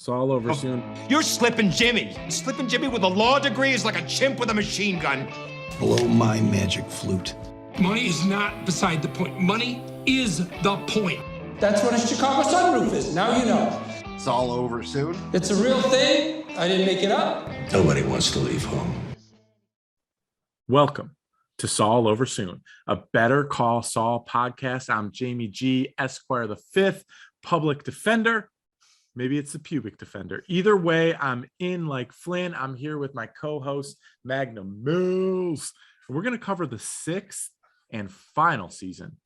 Saul Over Soon. You're Slippin' Jimmy. Slippin' Jimmy with a law degree is like a chimp with a machine gun. Blow my magic flute. Money is not beside the point. Money is the point. That's what a Chicago sunroof is. Now you know. Saul Over Soon. It's a real thing. I didn't make it up. Nobody wants to leave home. Welcome to Saul Over Soon, a Better Call Saul podcast. I'm Jamie G, Esquire the Fifth, public defender. Maybe it's the pubic defender. Either way, I'm in like Flynn. I'm here with my co-host, Magnum Mills. We're going to cover the sixth and final season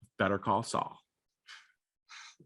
of Better Call Saul.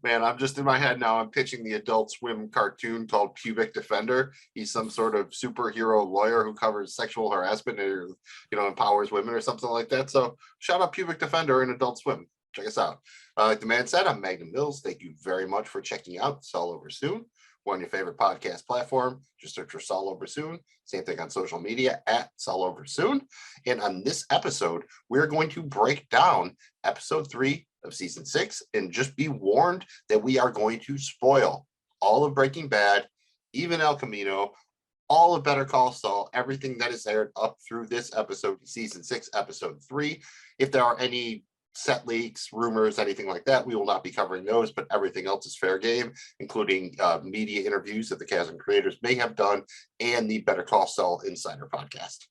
Man, I'm just in my head now. I'm pitching the Adult Swim cartoon called Pubic Defender. He's some sort of superhero lawyer who covers sexual harassment or, empowers women or something like that. So shout out Pubic Defender and Adult Swim. Check us out. Like the man said, I'm Magnum Mills. Thank you very much for checking out Saul Over Soon. We're on your favorite podcast platform. Just search for Saul Over Soon. Same thing on social media at Saul Over Soon. And on this episode, we're going to break down episode 3 of season 6, and just be warned that we are going to spoil all of Breaking Bad, even El Camino, all of Better Call Saul, everything that is aired up through this episode, season 6, episode 3. If there are any set leaks, rumors, anything like that, we will not be covering those, but everything else is fair game, including media interviews that the cast and creators may have done, and the Better Call Saul Insider podcast.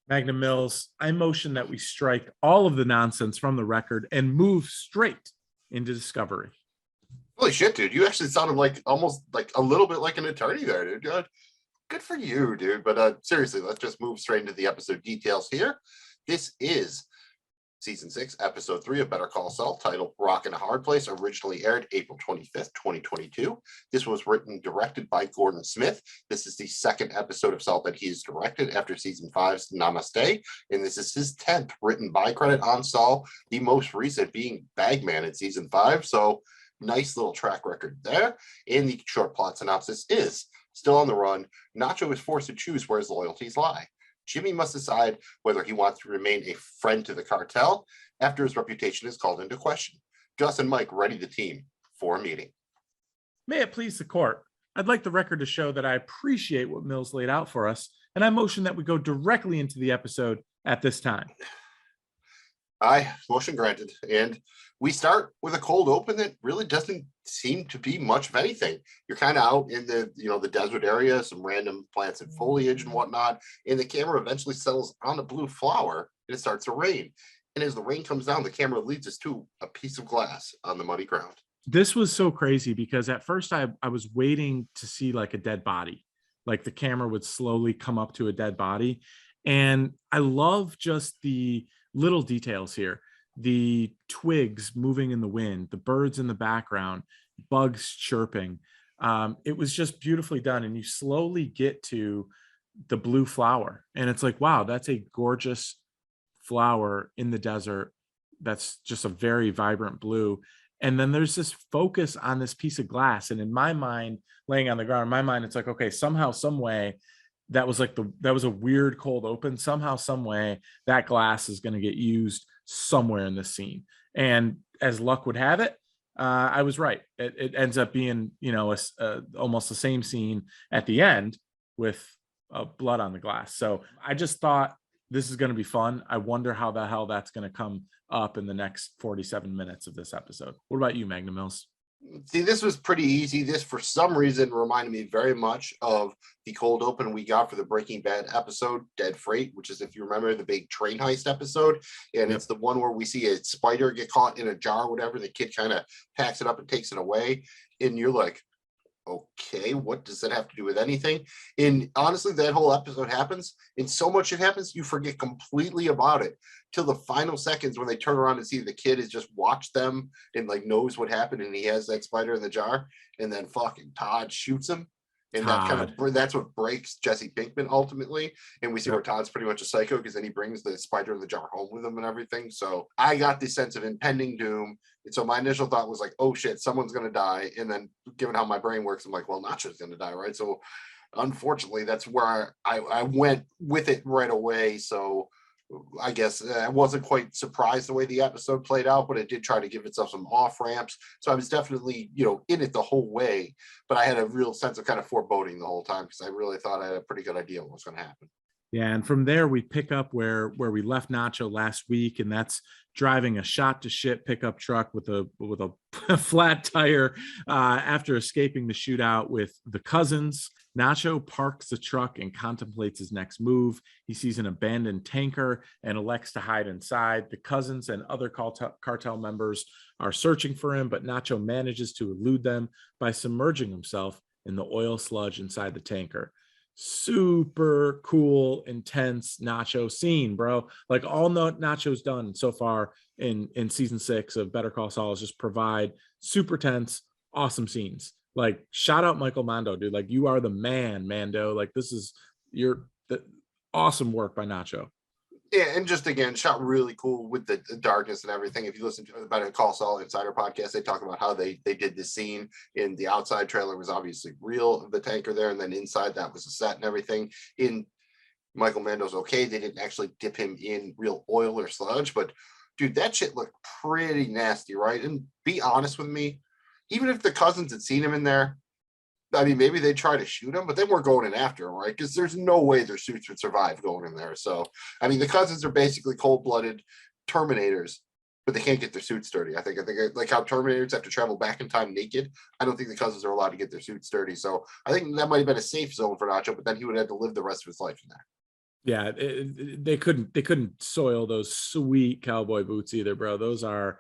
Magnum Mills, I motion that we strike all of the nonsense from the record and move straight into discovery. Holy shit, dude. You actually sounded like almost like a little bit like an attorney there, dude. Good for you, dude. But seriously, let's just move straight into the episode details here. This is Season 6, Episode 3 of Better Call Saul, titled Rock in a Hard Place, originally aired April 25th, 2022. This was written and directed by Gordon Smith. This is the second episode of Saul that he has directed after Season 5's Namaste, and this is his 10th written by credit on Saul, the most recent being Bagman in Season 5, so nice little track record there. And the short plot synopsis is, still on the run, Nacho is forced to choose where his loyalties lie. Jimmy must decide whether he wants to remain a friend to the cartel after his reputation is called into question. Gus and Mike ready the team for a meeting. May it please the court, I'd like the record to show that I appreciate what Mills laid out for us, and I motion that we go directly into the episode at this time. Aye, motion granted. And we start with a cold open that really doesn't seem to be much of anything. You're kind of out in the desert area, some random plants and foliage and whatnot, and the camera eventually settles on a blue flower and it starts to rain. And as the rain comes down, the camera leads us to a piece of glass on the muddy ground. This was so crazy because at first I was waiting to see like a dead body, like the camera would slowly come up to a dead body. And I love just the little details here. The twigs moving in the wind, the birds in the background, bugs chirping. It was just beautifully done. And you slowly get to the blue flower. And it's like, wow, that's a gorgeous flower in the desert. That's just a very vibrant blue. And then there's this focus on this piece of glass. And in my mind, laying on the ground, in my mind, it's like, okay, somehow, some way, that was a weird cold open. Somehow, some way, that glass is going to get used somewhere in this scene. And as luck would have it, I was right. It ends up being, almost the same scene at the end with blood on the glass. So I just thought this is going to be fun. I wonder how the hell that's going to come up in the next 47 minutes of this episode. What about you, Magnum Mills? See, this was pretty easy. This, for some reason, reminded me very much of the cold open we got for the Breaking Bad episode, Dead Freight, which is, if you remember, the big train heist episode. And It's the one where we see a spider get caught in a jar or whatever. The kid kind of packs it up and takes it away. And you're like, okay, what does that have to do with anything? And honestly, that whole episode happens, and so much shit happens, you forget completely about it till the final seconds when they turn around and see the kid has just watched them and like knows what happened, and he has that spider in the jar, and then fucking Todd shoots him. And that's what breaks Jesse Pinkman ultimately. And we see where Todd's pretty much a psycho because then he brings the spider in the jar home with him and everything. So I got this sense of impending doom. And so my initial thought was like, oh shit, someone's going to die. And then given how my brain works, I'm like, well, Nacho's going to die, right? So unfortunately, that's where I went with it right away. So I guess I wasn't quite surprised the way the episode played out, but it did try to give itself some off ramps. So I was definitely, in it the whole way, but I had a real sense of kind of foreboding the whole time because I really thought I had a pretty good idea what was going to happen. Yeah, and from there we pick up where we left Nacho last week, and that's driving a shot to shit pickup truck with a flat tire after escaping the shootout with the cousins. Nacho parks the truck and contemplates his next move. He sees an abandoned tanker and elects to hide inside. The cousins and other cartel members are searching for him, but Nacho manages to elude them by submerging himself in the oil sludge inside the tanker. Super cool, intense Nacho scene, bro. Like all Nacho's done so far in season 6 of Better Call Saul is just provide super tense, awesome scenes. Like shout out Michael Mando, dude. Like you are the man, Mando. Like this is the awesome work by Nacho. Yeah, and just again, shot really cool with the darkness and everything. If you listen to the Better Call Saul Insider podcast, they talk about how they did the scene in the outside trailer was obviously real, the tanker there, and then inside that was a set and everything. In Michael Mando's okay, they didn't actually dip him in real oil or sludge, but dude, that shit looked pretty nasty, right? And be honest with me, even if the cousins had seen him in there, I mean, maybe they try to shoot him, but then we're going in after him, right? Because there's no way their suits would survive going in there. So, I mean, the cousins are basically cold-blooded Terminators, but they can't get their suits dirty. I think like how Terminators have to travel back in time naked. I don't think the cousins are allowed to get their suits dirty. So I think that might have been a safe zone for Nacho, but then he would have to live the rest of his life in there. Yeah, they couldn't soil those sweet cowboy boots either, bro. Those are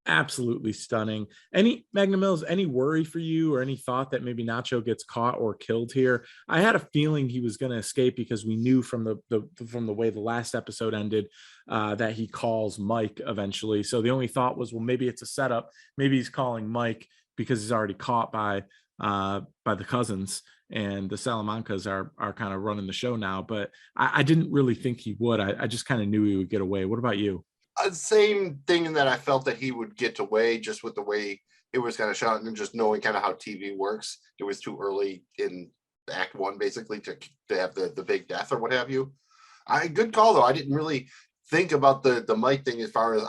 absolutely stunning. Any Magnum Mills, any worry for you or any thought that maybe Nacho gets caught or killed here? I had a feeling he was going to escape because we knew from the way the last episode ended that he calls Mike eventually. So the only thought was, well, maybe it's a setup. Maybe he's calling Mike because he's already caught by the cousins, and the Salamancas are kind of running the show now. But I didn't really think he would. I just kind of knew he would get away. What about you? Same thing in that I felt that he would get away just with the way it was kind of shot and just knowing kind of how TV works. It was too early in Act 1 basically to have the big death or what have you. Good call though. I didn't really think about the Mike thing as far as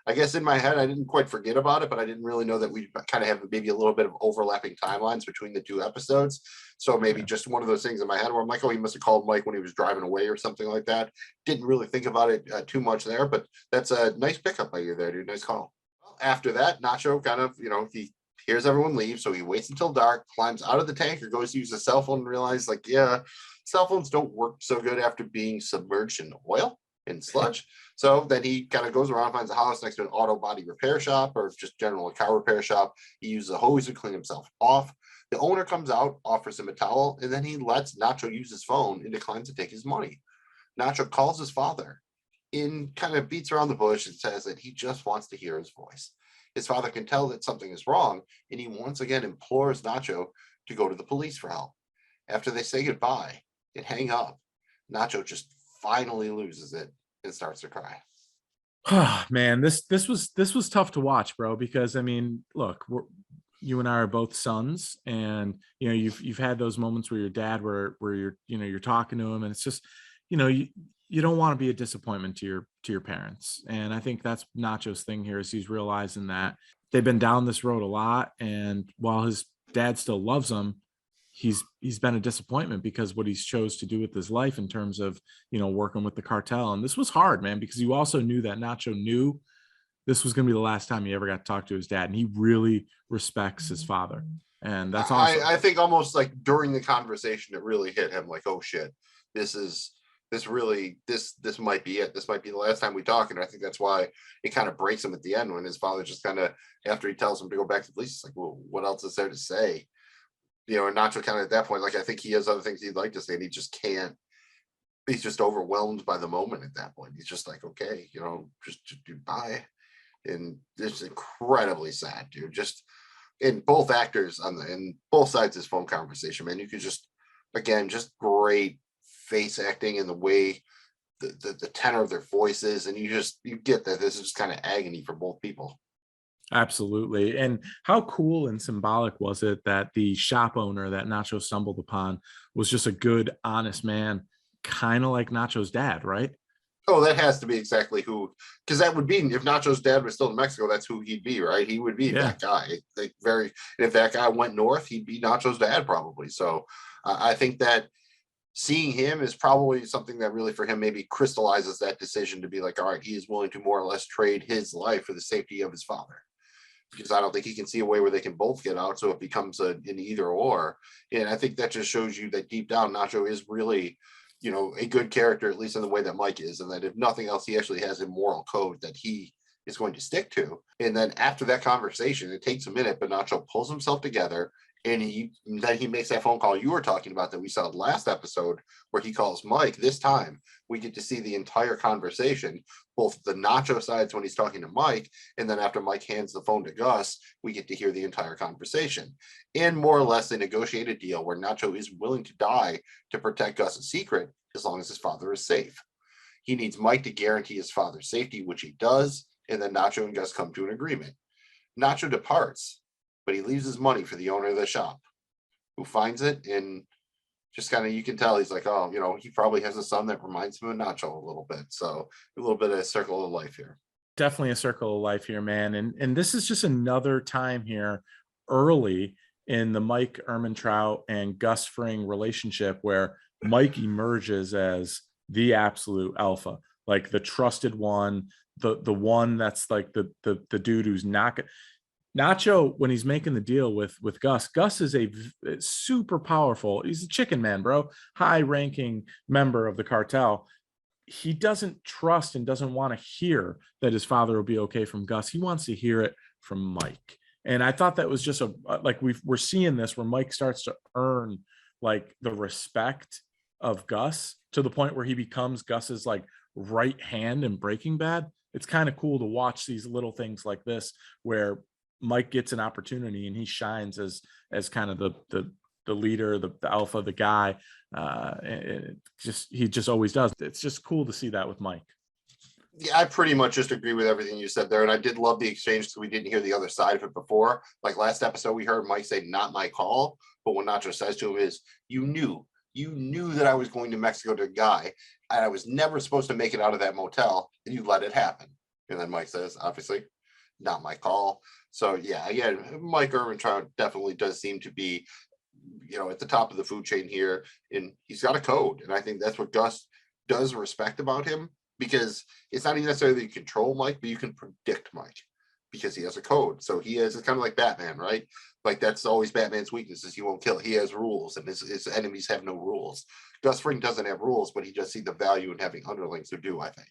I guess in my head I didn't quite forget about it, but I didn't really know that we kind of have maybe a little bit of overlapping timelines between the two episodes. So maybe just one of those things in my head where I'm like, oh, he must have called Mike when he was driving away or something like that. Didn't really think about it too much there, but that's a nice pickup by you there, dude. Nice call. After that, Nacho kind of, he hears everyone leave, so he waits until dark, climbs out of the tanker, goes to use a cell phone and realizes, like, yeah, cell phones don't work so good after being submerged in oil and sludge. So then he kind of goes around, finds a house next to an auto body repair shop or just general car repair shop. He uses a hose to clean himself off. The owner comes out, offers him a towel, and then he lets Nacho use his phone and declines to take his money. Nacho calls his father and kind of beats around the bush and says that he just wants to hear his voice. His father can tell that something is wrong, and he once again implores Nacho to go to the police for help. After they say goodbye and hang up, Nacho just finally loses it and starts to cry. Oh, man, this was tough to watch, bro, because I mean, look, you and I are both sons, and you've had those moments where your dad where you're talking to him, and it's just you don't want to be a disappointment to your parents. And I think that's Nacho's thing here is he's realizing that they've been down this road a lot, and while his dad still loves him, he's been a disappointment because what he's chose to do with his life in terms of working with the cartel. And this was hard, man, because you also knew that Nacho knew this was going to be the last time he ever got to talk to his dad, and he really respects his father. And that's awesome. I think almost like during the conversation it really hit him like, oh shit, this might be it. This might be the last time we talk. And I think that's why it kind of breaks him at the end when his father just kind of, after he tells him to go back to the police, it's like, well, what else is there to say? And Nacho kind of at that point, like, I think he has other things he'd like to say and he just can't. He's just overwhelmed by the moment at that point. He's just like, okay, just do bye. And it's incredibly sad, dude. Just in both actors in both sides of this phone conversation, man, you could just, again, just great face acting and the way the tenor of their voices, and you get that this is just kind of agony for both people. Absolutely. And how cool and symbolic was it that the shop owner that Nacho stumbled upon was just a good, honest man, kind of like Nacho's dad, right? Oh, that has to be exactly who, because that would be, if Nacho's dad was still in Mexico, that's who he'd be, right? He would be Yeah. that guy. Like and if that guy went north, he'd be Nacho's dad probably. So I think that seeing him is probably something that really for him maybe crystallizes that decision to be like, all right, he is willing to more or less trade his life for the safety of his father. Because I don't think he can see a way where they can both get out. So it becomes an either or. And I think that just shows you that deep down, Nacho is really, a good character, at least in the way that Mike is. And that if nothing else, he actually has a moral code that he is going to stick to. And then after that conversation, it takes a minute, but Nacho pulls himself together. And then he makes that phone call you were talking about that we saw last episode where he calls Mike. This time we get to see the entire conversation, both the Nacho sides when he's talking to Mike, and then after Mike hands the phone to Gus, we get to hear the entire conversation. And more or less a negotiated deal where Nacho is willing to die to protect Gus's secret as long as his father is safe. He needs Mike to guarantee his father's safety, which he does, and then Nacho and Gus come to an agreement. Nacho departs, but he leaves his money for the owner of the shop, who finds it and just kind of, you can tell he's like, oh, he probably has a son that reminds him of Nacho a little bit. So a little bit of a circle of life here. Definitely a circle of life here, man. And this is just another time here early in the Mike Ehrmantraut and Gus Fring relationship where Mike emerges as the absolute alpha, like the trusted one, the one that's like the dude who's not Nacho, when he's making the deal with Gus is a super powerful, he's a chicken man, bro, high ranking member of the cartel. He doesn't trust and doesn't want to hear that his father will be okay from Gus. He wants to hear it from Mike. And I thought that was just we're seeing this where Mike starts to earn like the respect of Gus to the point where he becomes Gus's like right hand in Breaking Bad. It's kind of cool to watch these little things like this where Mike gets an opportunity and he shines as kind of the leader, the alpha, the guy. He just always does. It's just cool to see that with Mike. Yeah, I pretty much just agree with everything you said there. And I did love the exchange because we didn't hear the other side of it before. Like last episode, we heard Mike say, "Not my call." But what Nacho says to him is, you knew that I was going to Mexico to a guy and I was never supposed to make it out of that motel and you let it happen. And then Mike says, obviously, not my call. So yeah, again, Mike Ehrmantraut definitely does seem to be, at the top of the food chain here, and he's got a code. And I think that's what Gus does respect about him, because it's not even necessarily you control Mike, but you can predict Mike because he has a code. So it's kind of like Batman, right? Like that's always Batman's weakness is he won't kill. He has rules and his enemies have no rules. Gus Fring doesn't have rules, but he does see the value in having underlings who do, I think.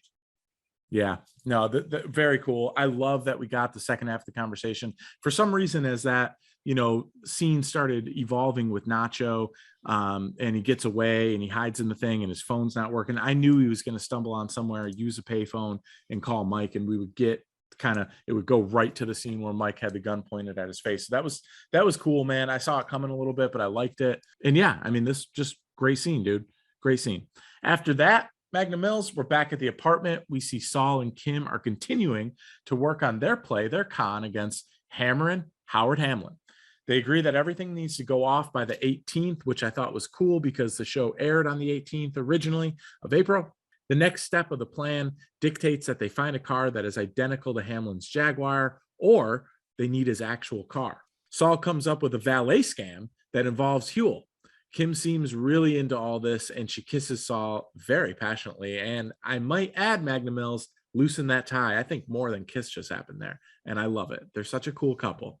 Yeah, no, very cool. I love that we got the second half of the conversation. For some reason, as that, scene started evolving with Nacho, and he gets away and he hides in the thing and his phone's not working. I knew he was going to stumble on somewhere, use a payphone and call Mike, and we would get it would go right to the scene where Mike had the gun pointed at his face. So that was cool, man. I saw it coming a little bit, but I liked it. And yeah, I mean, this just great scene, dude. Great scene. After that, Magnum Mills, we're back at the apartment. We see Saul and Kim are continuing to work on their con against Howard Hamlin. They agree that everything needs to go off by the 18th, which I thought was cool because the show aired on the 18th originally of April. The next step of the plan dictates that they find a car that is identical to Hamlin's Jaguar, or they need his actual car. Saul comes up with a valet scam that involves Huel. Kim seems really into all this, and she kisses Saul very passionately. And I might add, Magnum Mills, loosen that tie. I think more than kiss just happened there, and I love it. They're such a cool couple.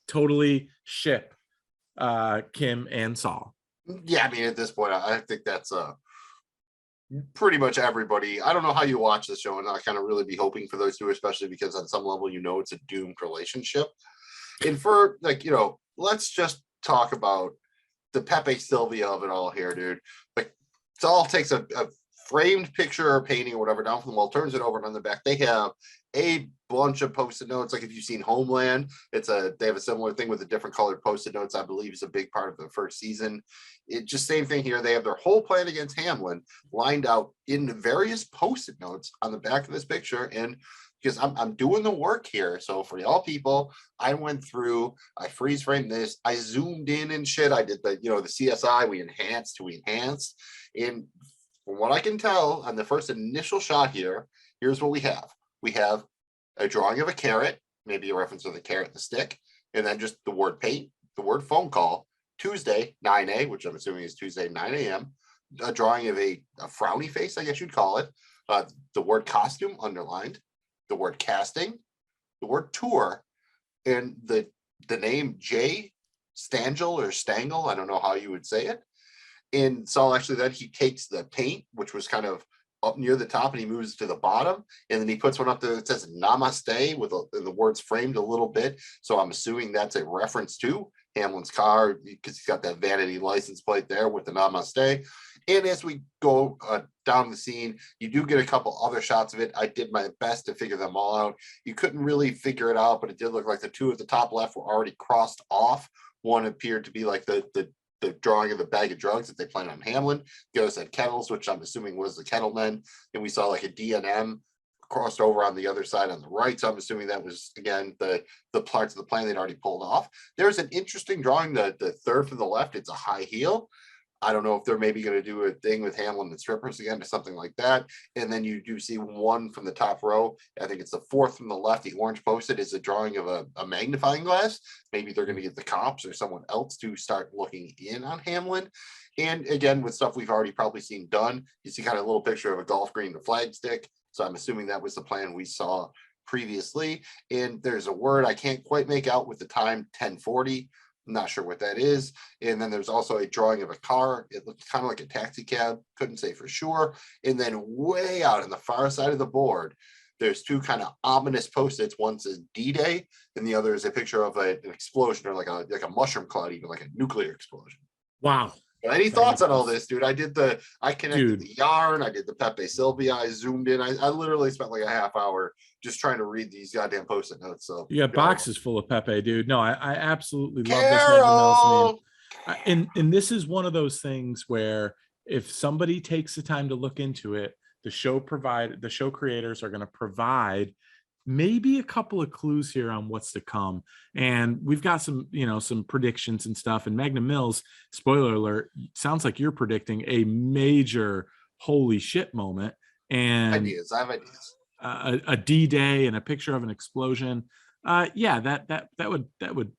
Totally ship Kim and Saul. Yeah, I mean, at this point, I think that's pretty much everybody. I don't know how you watch the show and not kind of really be hoping for those two, especially because on some level, it's a doomed relationship. And for let's just talk about the Pepe Sylvia of it all here, dude. Like Saul takes a framed picture or painting or whatever down from the wall, turns it over, and on the back they have a bunch of post-it notes. Like if you've seen Homeland, they have a similar thing with a different colored post-it notes. I believe is a big part of the first season. It just same thing here. They have their whole plan against Hamlin lined out in various post-it notes on the back of this picture. And because I'm doing the work here. So for y'all people, I went through, I freeze framed this, I zoomed in and shit. I did the CSI, we enhanced. And from what I can tell on the first initial shot here, here's what we have. We have a drawing of a carrot, maybe a reference to the carrot and the stick, and then just the word paint, the word phone call, Tuesday, 9 a, which I'm assuming is Tuesday, 9 a.m., a drawing of a frowny face, I guess you'd call it, the word costume underlined, the word casting, the word tour, and the name Jay Stangel or Stangle, I don't know how you would say it. And Saul actually then he takes the paint, which was kind of up near the top, and he moves to the bottom, and then he puts one up there that says Namaste with the words framed a little bit. So I'm assuming that's a reference to Hamlin's car because he's got that vanity license plate there with the Namaste. And as we go down the scene, you do get a couple other shots of it. I did my best to figure them all out. You couldn't really figure it out, but it did look like the two at the top left were already crossed off. One appeared to be like the drawing of the bag of drugs that they planted on Hamlin. The other said kettles, which I'm assuming was the Kettlemen. And we saw like a D&M crossed over on the other side on the right. So I'm assuming that was, again, the parts of the plan they'd already pulled off. There's an interesting drawing, the third from the left. It's a high heel. I don't know if they're maybe going to do a thing with Hamlin and strippers again or something like that. And then you do see one from the top row. I think it's the fourth from the left. The orange posted is a drawing of a magnifying glass. Maybe they're going to get the cops or someone else to start looking in on Hamlin. And again, with stuff we've already probably seen done, you see kind of a little picture of a golf green and a flag stick. So I'm assuming that was the plan we saw previously. And there's a word I can't quite make out with the time, 10:40. I'm not sure what that is. And then there's also a drawing of a car. It looked kind of like a taxi cab. Couldn't say for sure. And then way out on the far side of the board, there's two kind of ominous post-its. One says D-Day, and the other is a picture of an explosion or like a mushroom cloud, even like a nuclear explosion. Wow. Any thoughts on all this, dude? I connected the yarn. I did the Pepe Sylvia. I zoomed in. I literally spent like a half hour just trying to read these goddamn post-it notes. So you got boxes full of Pepe, dude. No, I absolutely love Carol! this. I mean, and this is one of those things where if somebody takes the time to look into it, the show creators are going to provide maybe a couple of clues here on what's to come. And we've got some, some predictions and stuff. And Magnum Mills, spoiler alert, sounds like you're predicting a major holy shit moment. And I have ideas. A D-Day and a picture of an explosion. Yeah, that would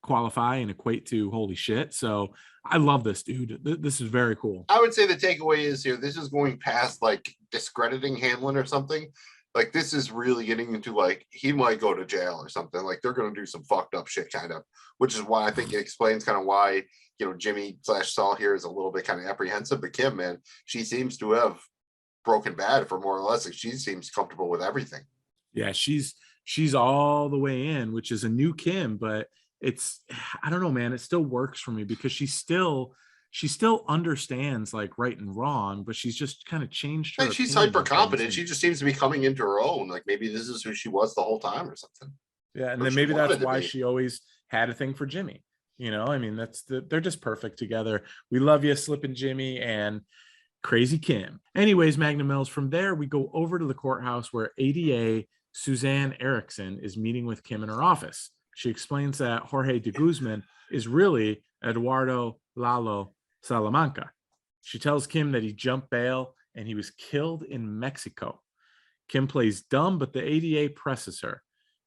qualify and equate to holy shit. So I love this, dude. This is very cool. I would say the takeaway is here, this is going past like discrediting Hamlin or something. Like this is really getting into like he might go to jail or something. Like they're going to do some fucked up shit kind of, which is why I think it explains kind of why Jimmy / Saul here is a little bit kind of apprehensive. But Kim, man, she seems to have broken bad for more or less. Like she seems comfortable with everything. Yeah, she's all the way in, which is a new Kim, but I don't know, man, it still works for me because she still understands like right and wrong, but she's just kind of changed her. And she's hyper competent. She just seems to be coming into her own. Like maybe this is who she was the whole time or something. Yeah, and then maybe that's why she always had a thing for Jimmy. I mean, they're just perfect together. We love you, Slippin' Jimmy and Crazy Kim. Anyways, Magnum Mills, from there we go over to the courthouse where ADA Suzanne Erickson is meeting with Kim in her office. She explains that Jorge de Guzman is really Eduardo Lalo Salamanca. She tells Kim that he jumped bail and he was killed in Mexico. Kim plays dumb, but the ADA presses her.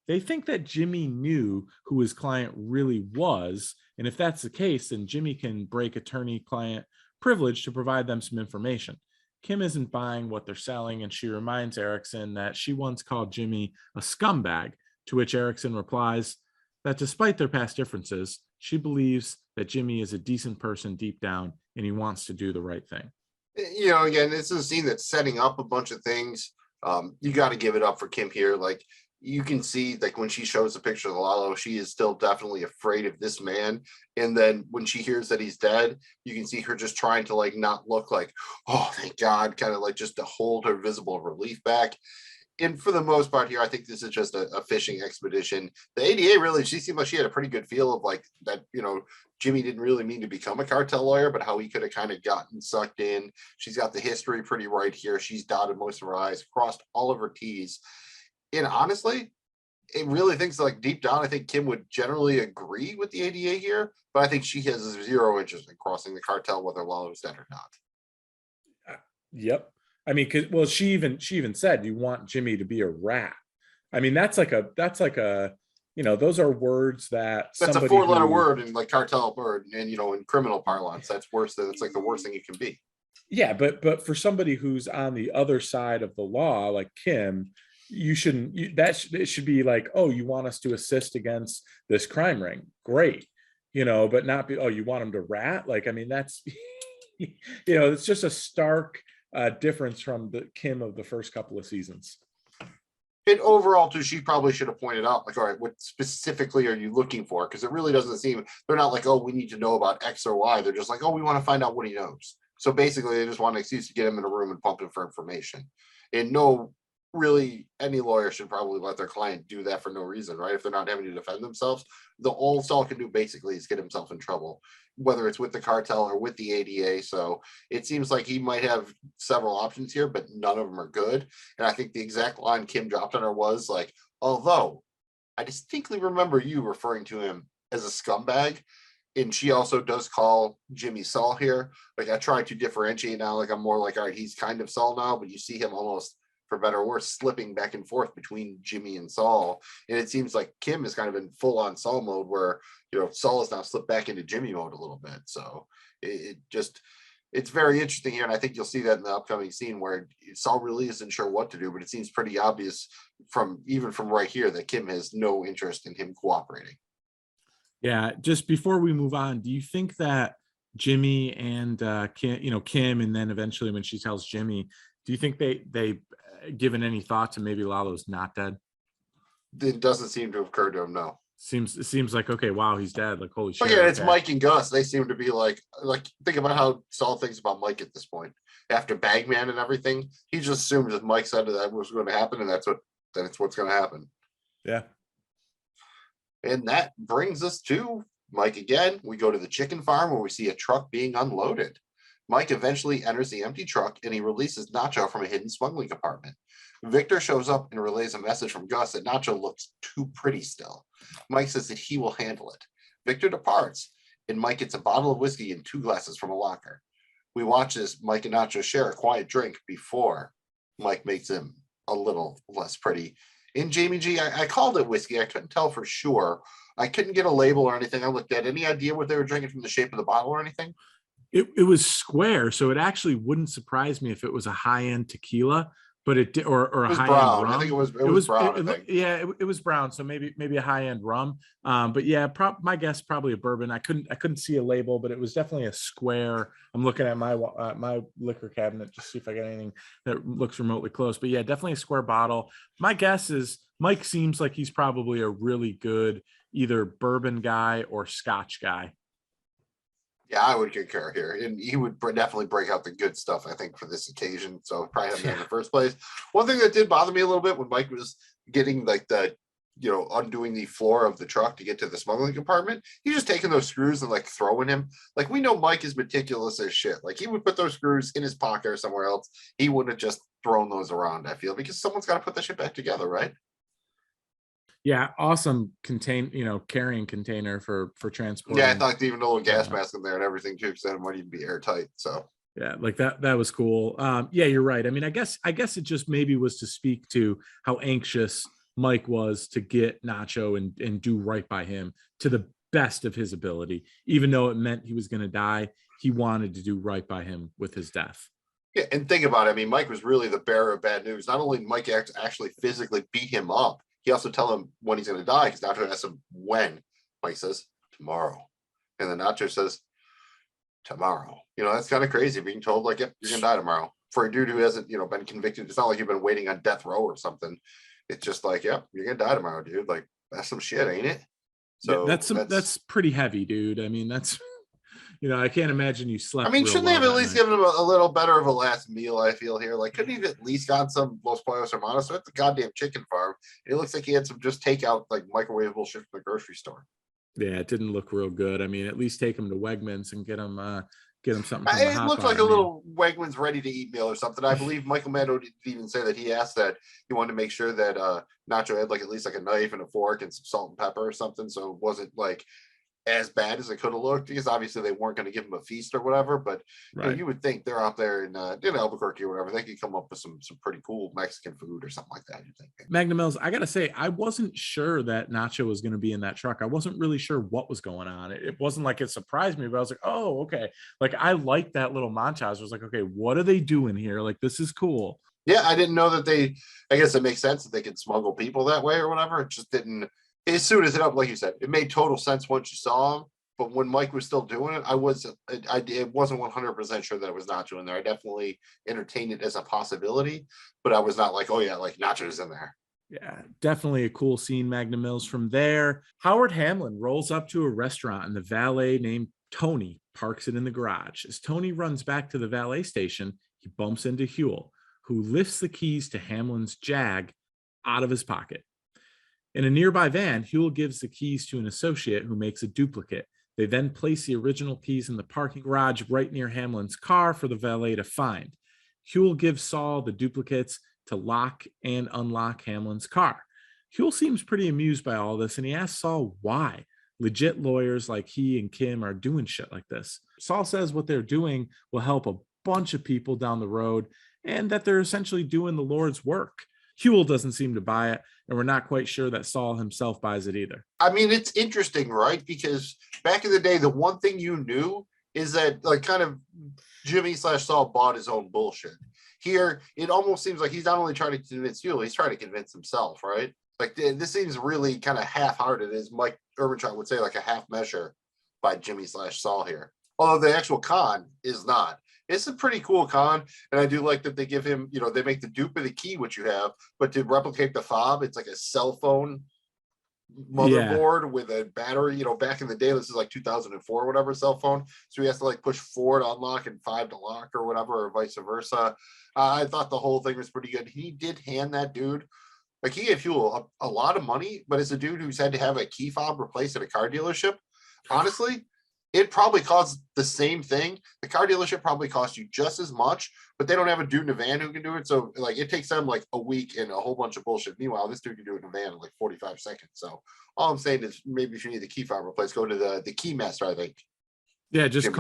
They think that Jimmy knew who his client really was, and if that's the case, then Jimmy can break attorney-client privilege to provide them some information. Kim isn't buying what they're selling, and she reminds Erickson that she once called Jimmy a scumbag, to which Erickson replies that despite their past differences, she believes that Jimmy is a decent person deep down and he wants to do the right thing. Again, this is a scene that's setting up a bunch of things. You got to give it up for Kim here. Like you can see like when she shows a picture of Lalo, she is still definitely afraid of this man. And then when she hears that he's dead, you can see her just trying to like not look like, oh, thank God, kind of like just to hold her visible relief back. And for the most part here, I think this is just a fishing expedition. The ADA really, she seemed like she had a pretty good feel of like that, Jimmy didn't really mean to become a cartel lawyer, but how he could have kind of gotten sucked in. She's got the history pretty right here. She's dotted most of her I's, crossed all of her T's. And honestly, it really thinks like deep down, I think Kim would generally agree with the ADA here, but I think she has zero interest in crossing the cartel, whether Lalo is dead or not. Yep. I mean, well, she even said, you want Jimmy to be a rat. I mean, that's like a those are words that That's a somebody 4-letter who, word in like cartel word, and in criminal parlance, that's worse than it's like the worst thing you can be. yeah, but for somebody who's on the other side of the law, like Kim, you shouldn't. It should be like, oh, you want us to assist against this crime ring? Great, but not be, oh, you want him to rat? Like, I mean, that's, it's just a stark difference from the Kim of the first couple of seasons. And overall, too, she probably should have pointed out, like, all right, what specifically are you looking for? Because it really doesn't seem, they're not like, oh, we need to know about X or Y. They're just like, oh, we want to find out what he knows. So basically, they just want an excuse to get him in a room and pump him for information. And no, really, any lawyer should probably let their client do that for no reason, right? If they're not having to defend themselves, the all Saul can do basically is get himself in trouble, whether it's with the cartel or with the ADA. So it seems like he might have several options here, but none of them are good. And I think the exact line Kim dropped on her was like, although I distinctly remember you referring to him as a scumbag. And she also does call Jimmy Saul here. Like, I try to differentiate now. Like, I'm more like, all right, he's kind of Saul now, but you see him almost, for better or worse, slipping back and forth between Jimmy and Saul. And it seems like Kim is kind of in full on Saul mode, where, Saul has now slipped back into Jimmy mode a little bit. So it's very interesting here. And I think you'll see that in the upcoming scene where Saul really isn't sure what to do, but it seems pretty obvious from right here that Kim has no interest in him cooperating. Yeah, just before we move on, do you think that Jimmy and Kim, and then eventually when she tells Jimmy, do you think they given any thought to maybe Lalo's not dead? It doesn't seem to have occurred to him, no. It seems like, okay, wow, he's dead. Like, holy shit. But yeah, it's okay. Mike and Gus. They seem to be like think about how Saul thinks about Mike at this point. After Bagman and everything, he just assumes that Mike said that was going to happen, and it's what's going to happen. Yeah. And that brings us to Mike again. We go to the chicken farm where we see a truck being unloaded. Mike eventually enters the empty truck and he releases Nacho from a hidden smuggling compartment. Victor shows up and relays a message from Gus that Nacho looks too pretty still. Mike says that he will handle it. Victor departs and Mike gets a bottle of whiskey and 2 glasses from a locker. We watch as Mike and Nacho share a quiet drink before Mike makes him a little less pretty. In Jamie G, I called it whiskey. I couldn't tell for sure. I couldn't get a label or anything. I looked at any idea what they were drinking from the shape of the bottle or anything? It was square, so it actually wouldn't surprise me if it was a high-end tequila, but it did, or a high-end brown. rum. I think it was brown. It was brown, so maybe a high-end rum. But yeah, my guess probably a bourbon. I couldn't see a label, but it was definitely a square. I'm looking at my liquor cabinet just see if I got anything that looks remotely close. But yeah, definitely a square bottle. My guess is Mike seems like he's probably a really good either bourbon guy or Scotch guy. Yeah, I would concur here. And he would definitely break out the good stuff, I think, for this occasion. So probably have him in the first place. One thing that did bother me a little bit when Mike was getting like the, undoing the floor of the truck to get to the smuggling compartment, he's just taking those screws and like throwing him. Like, we know Mike is meticulous as shit. Like, he would put those screws in his pocket or somewhere else. He wouldn't have just thrown those around, I feel, because someone's got to put that shit back together, right? Yeah, awesome carrying container for transport. Yeah, I thought even a little gas mask in there and everything too, because that might even be airtight. So yeah, like that was cool. Yeah, you're right. I mean, I guess it just maybe was to speak to how anxious Mike was to get Nacho and do right by him to the best of his ability, even though it meant he was going to die. He wanted to do right by him with his death. Yeah, and think about it. I mean, Mike was really the bearer of bad news. Not only did Mike actually physically beat him up, he also tell him when he's going to die, because Nacho asks him when. Mike says, tomorrow. And then Nacho says, tomorrow. That's kind of crazy being told, like, yep, you're going to die tomorrow. For a dude who hasn't, been convicted, it's not like you've been waiting on death row or something. It's just like, yep, you're going to die tomorrow, dude. Like, that's some shit, ain't it? So yeah, that's pretty heavy, dude. I mean, that's... I can't imagine you slept. I mean, shouldn't they have at least given him a little better of a last meal? I feel here, like, couldn't he have at least gotten some Los Pollos Hermanos? So it's a goddamn chicken farm. It looks like he had some just takeout, like, microwavable shit from the grocery store. Yeah, it didn't look real good. I mean, at least take him to Wegmans and get him something. It looked like a little Wegmans ready to eat meal or something. I believe Michael Mando did even say that he asked that he wanted to make sure that Nacho had like at least like a knife and a fork and some salt and pepper or something, so it wasn't like as bad as it could have looked, because obviously they weren't going to give him a feast or whatever. But Right. you would think they're out there in Albuquerque or whatever, they could come up with some pretty cool Mexican food or something like that. You think? Magnum Mills, I gotta say, I wasn't sure that Nacho was going to be in that truck. I wasn't really sure what was going on. It wasn't like it surprised me, but I was like, oh, okay. Like I liked that little montage. I was like, okay, what are they doing here? Like this is cool. Yeah, I didn't know that they. I guess it makes sense that they could smuggle people that way or whatever. It just didn't. As soon as like you said, it made total sense once you saw him. But when Mike was still doing it, I wasn't 100% sure that it was Nacho in there. I definitely entertained it as a possibility, but I was not like, oh yeah, like Nacho's in there. Yeah, definitely a cool scene, Magnum Mills. From there, Howard Hamlin rolls up to a restaurant and the valet named Tony parks it in the garage. As Tony runs back to the valet station, he bumps into Huel, who lifts the keys to Hamlin's Jag out of his pocket. In a nearby van, Huel gives the keys to an associate who makes a duplicate. They then place the original keys in the parking garage right near Hamlin's car for the valet to find. Huel gives Saul the duplicates to lock and unlock Hamlin's car. Huel seems pretty amused by all this, and he asks Saul why legit lawyers like he and Kim are doing shit like this. Saul says what they're doing will help a bunch of people down the road and that they're essentially doing the Lord's work. Huel doesn't seem to buy it, and we're not quite sure that Saul himself buys it either. I mean, it's interesting, right? Because back in the day, the one thing you knew is that, like, kind of Jimmy/Saul bought his own bullshit. Here, it almost seems like he's not only trying to convince Huel, he's trying to convince himself, right? Like, this seems really kind of half-hearted, as Mike Ehrmantraut would say, like a half measure by Jimmy/Saul here. Although the actual con is not. It's a pretty cool con, and I do like that they give him, they make the dupe of the key, which you have, but to replicate the fob, it's like a cell phone motherboard with a battery. Back in the day, this is like 2004 or whatever, cell phone. So he has to like push 4 to unlock and 5 to lock or whatever, or vice versa. I thought the whole thing was pretty good. He did hand that dude, like he gave Huel a lot of money, but as a dude who's had to have a key fob replaced at a car dealership, honestly, it probably costs the same thing. The car dealership probably costs you just as much, but they don't have a dude in a van who can do it. So like it takes them like a week and a whole bunch of bullshit. Meanwhile, this dude can do it in a van in like 45 seconds. So all I'm saying is maybe if you need the key fob replaced, go to the key master, I think. Yeah, just Jimmy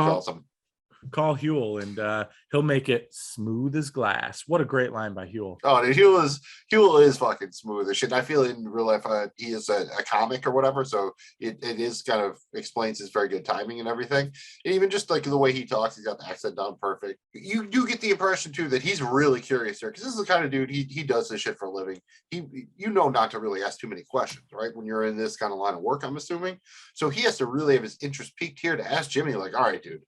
call Huel and he'll make it smooth as glass. What a great line by Huel. Oh, dude, Huel is fucking smooth as shit. I feel in real life he is a comic or whatever, so it is kind of explains his very good timing and everything. And even just like the way he talks, he's got the accent down perfect. You do get the impression too that he's really curious here, because this is the kind of dude he does this shit for a living. Not to really ask too many questions, right? When you're in this kind of line of work, I'm assuming. So he has to really have his interest piqued here to ask Jimmy, like, all right, dude,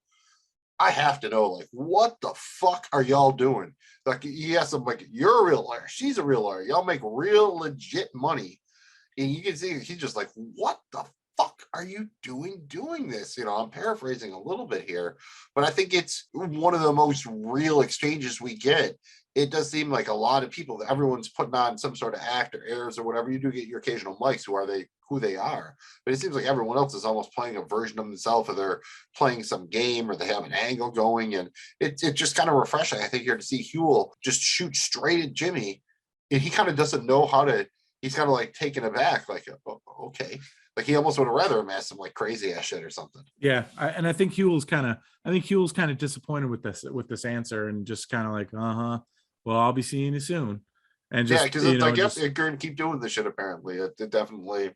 I have to know, like, what the fuck are y'all doing? Like, he asks him, like, you're a real lawyer. She's a real lawyer. Y'all make real legit money. And you can see he's just like, what the fuck are you doing this? I'm paraphrasing a little bit here, but I think it's one of the most real exchanges we get. It does seem like a lot of people, that everyone's putting on some sort of act or airs or whatever. You do get your occasional mics who they are, but it seems like everyone else is almost playing a version of themselves, or they're playing some game, or they have an angle going, and it's just kind of refreshing, I think, here to see Huel just shoot straight at Jimmy, and he kind of doesn't know how to. He's kind of like taken aback, like, oh, okay, like he almost would have rather him ask some like crazy ass shit or something. Yeah, I think Huel's kind of disappointed with this answer, and just kind of like, well, I'll be seeing you soon, and just because I guess you're going to keep doing this shit. Apparently, it definitely.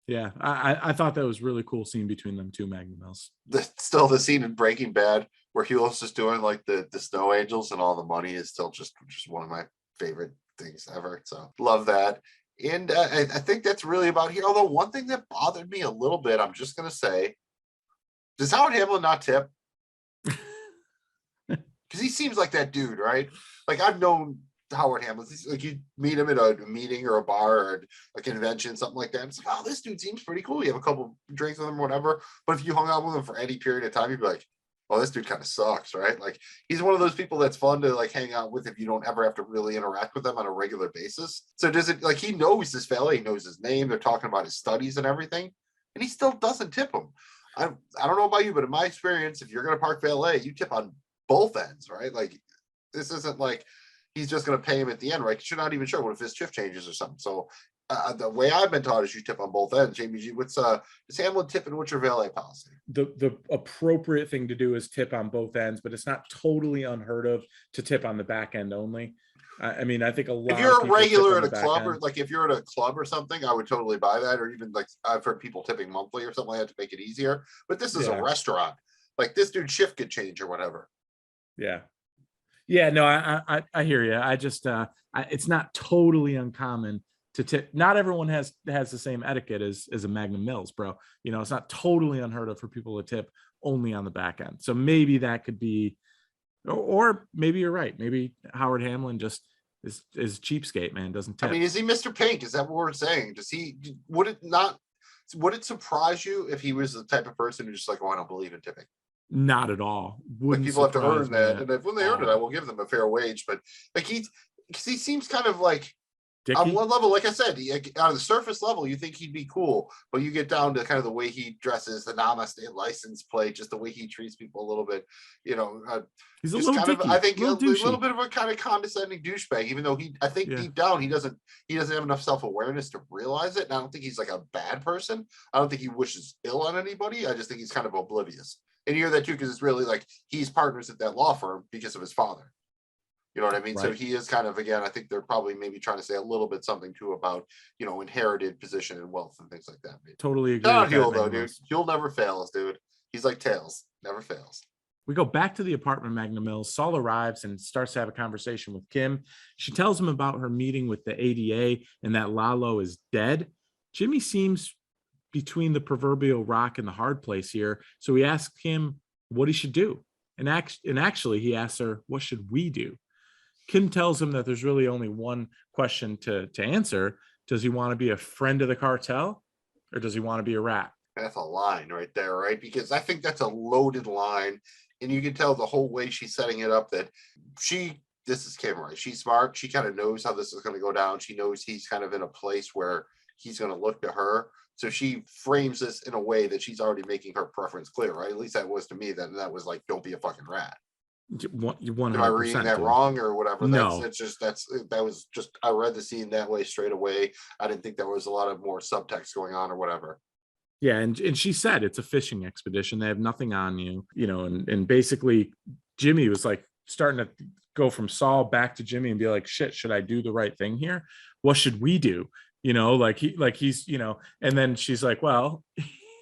Yeah, I thought that was really cool scene between them two, Magnum Mills. Still the scene in Breaking Bad where Huel's just doing like the snow angels and all the money is still just one of my favorite things ever. So love that. And I think that's really about here. Although one thing that bothered me a little bit, I'm just going to say, does Howard Hamlin not tip? Because he seems like that dude, right? Like I've known Howard Hamlin, like you meet him at a meeting or a bar or a convention, something like that. It's like, oh, this dude seems pretty cool. You have a couple drinks with him or whatever. But if you hung out with him for any period of time, you'd be like, oh, this dude kind of sucks, right? Like he's one of those people that's fun to like hang out with if you don't ever have to really interact with them on a regular basis. So does it, like, he knows this fella, he knows his name, they're talking about his studies and everything, and he still doesn't tip him. I don't know about you, but in my experience, if you're going to park valet, you tip on both ends, right? Like this isn't like he's just going to pay him at the end, right? Because you're not even sure what if his shift changes or something. So The way I've been taught is you tip on both ends. Jamie G, what's is Hamlin tipping? What's your valet policy? The appropriate thing to do is tip on both ends, but it's not totally unheard of to tip on the back end only. I mean, I think a lot. If you're of a regular at a back club, end. or like if you're at a club or something, I would totally buy that. Or even like I've heard people tipping monthly or something like that to make it easier. But this is a Yeah. restaurant. Like this dude's shift could change or whatever. Yeah. Yeah, no, I hear you. I just it's not totally uncommon to tip. Not everyone has the same etiquette as a Magnum Mills, bro. You know, it's not totally unheard of for people to tip only on the back end. So maybe that could be, or maybe you're right. Maybe Howard Hamlin just is cheapskate, man. Doesn't tip. I mean, is he Mr. Pink? Is that what we're saying? Would it surprise you if he was the type of person who just like, oh, I don't believe in tipping? Not at all. Like people have to earn that, me and when they earn it, I will give them a fair wage. But like he seems kind of like Dicky? on one level, like I said, on the surface level, you think he'd be cool, but you get down to kind of the way he dresses, the Namaste license plate, just the way he treats people a little bit, you know. He's a just little kind of, dicky, I think, a little little bit of a kind of condescending douchebag. Even though I think deep down he doesn't have enough self-awareness to realize it. And I don't think he's like a bad person. I don't think he wishes ill on anybody. I just think he's kind of oblivious. And you hear that too, because it's really like he's partners at that law firm because of his father. You know what I mean? Right. So he is kind of, again, I think they're probably maybe trying to say a little bit something too about, you know, inherited position and wealth and things like that. Maybe. Totally agree. Not Huel though, dude. Huel never fails, dude. He's like Tails, never fails. We go back to the apartment, Magnum Mills. Saul arrives and starts to have a conversation with Kim. She tells him about her meeting with the ADA and that Lalo is dead. Jimmy seems between the proverbial rock and the hard place here. So he asks him what he should do. And actually, he asks her, what should we do? Kim tells him that there's really only one question to answer. Does he want to be a friend of the cartel or does he want to be a rat? That's a line right there, right? Because I think that's a loaded line. And you can tell the whole way she's setting it up that this is Kim, right? She's smart. She kind of knows how this is going to go down. She knows he's kind of in a place where he's going to look to her. So she frames this in a way that she's already making her preference clear, right? At least that was to me. That was like, don't be a fucking rat. 100%. Am I reading that wrong or whatever? No. That was just, I read the scene that way straight away. I didn't think there was a lot of more subtext going on or whatever. Yeah, and she said it's a fishing expedition. They have nothing on you, you know, and basically Jimmy was like starting to go from Saul back to Jimmy and be like, shit, should I do the right thing here? What should we do? You know, he's, you know, and then she's like, well,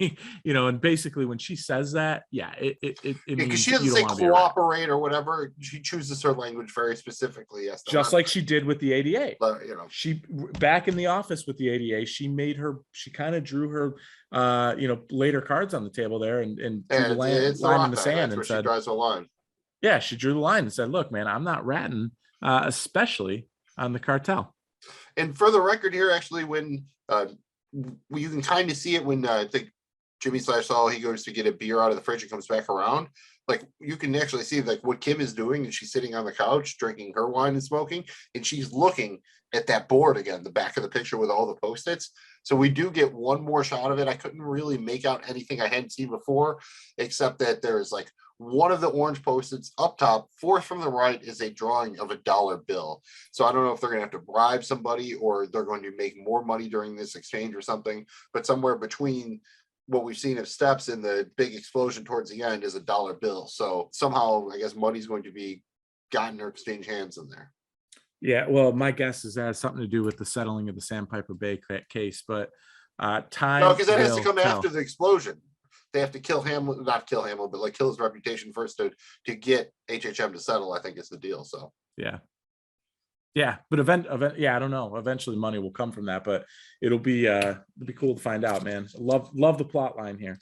you know, and basically when she says that, yeah, it because she doesn't say cooperate or whatever. She chooses her language very specifically. Yes, just like she did with the ADA. You know, she back in the office with the ADA, she kind of drew her, you know, laid her cards on the table there and drew the line in the sand and said, she draws a line. Yeah, she drew the line and said, look, man, I'm not ratting, especially on the cartel. And for the record here, actually, when you can kind of see it when I think Jimmy / Saul, he goes to get a beer out of the fridge and comes back around. Like you can actually see like what Kim is doing, and she's sitting on the couch drinking her wine and smoking, and she's looking at that board again, the back of the picture with all the Post-its. So we do get one more shot of it. I couldn't really make out anything I hadn't seen before, except that there's like one of the orange Post-its up top, fourth from the right is a drawing of a dollar bill. So I don't know if they're going to have to bribe somebody or they're going to make more money during this exchange or something, but somewhere between what we've seen of steps and the big explosion towards the end is a dollar bill. So somehow I guess money's going to be gotten or exchange hands in there. Yeah, well, my guess is that has something to do with the settling of the Sandpiper Bay case, but time. No, because that has to come after the explosion. They have to kill Hamlin, not kill Hamlin, but like kill his reputation first to get HHM to settle. I think is the deal. So yeah, but yeah, I don't know. Eventually, money will come from that, but it'll be cool to find out, man. Love the plot line here.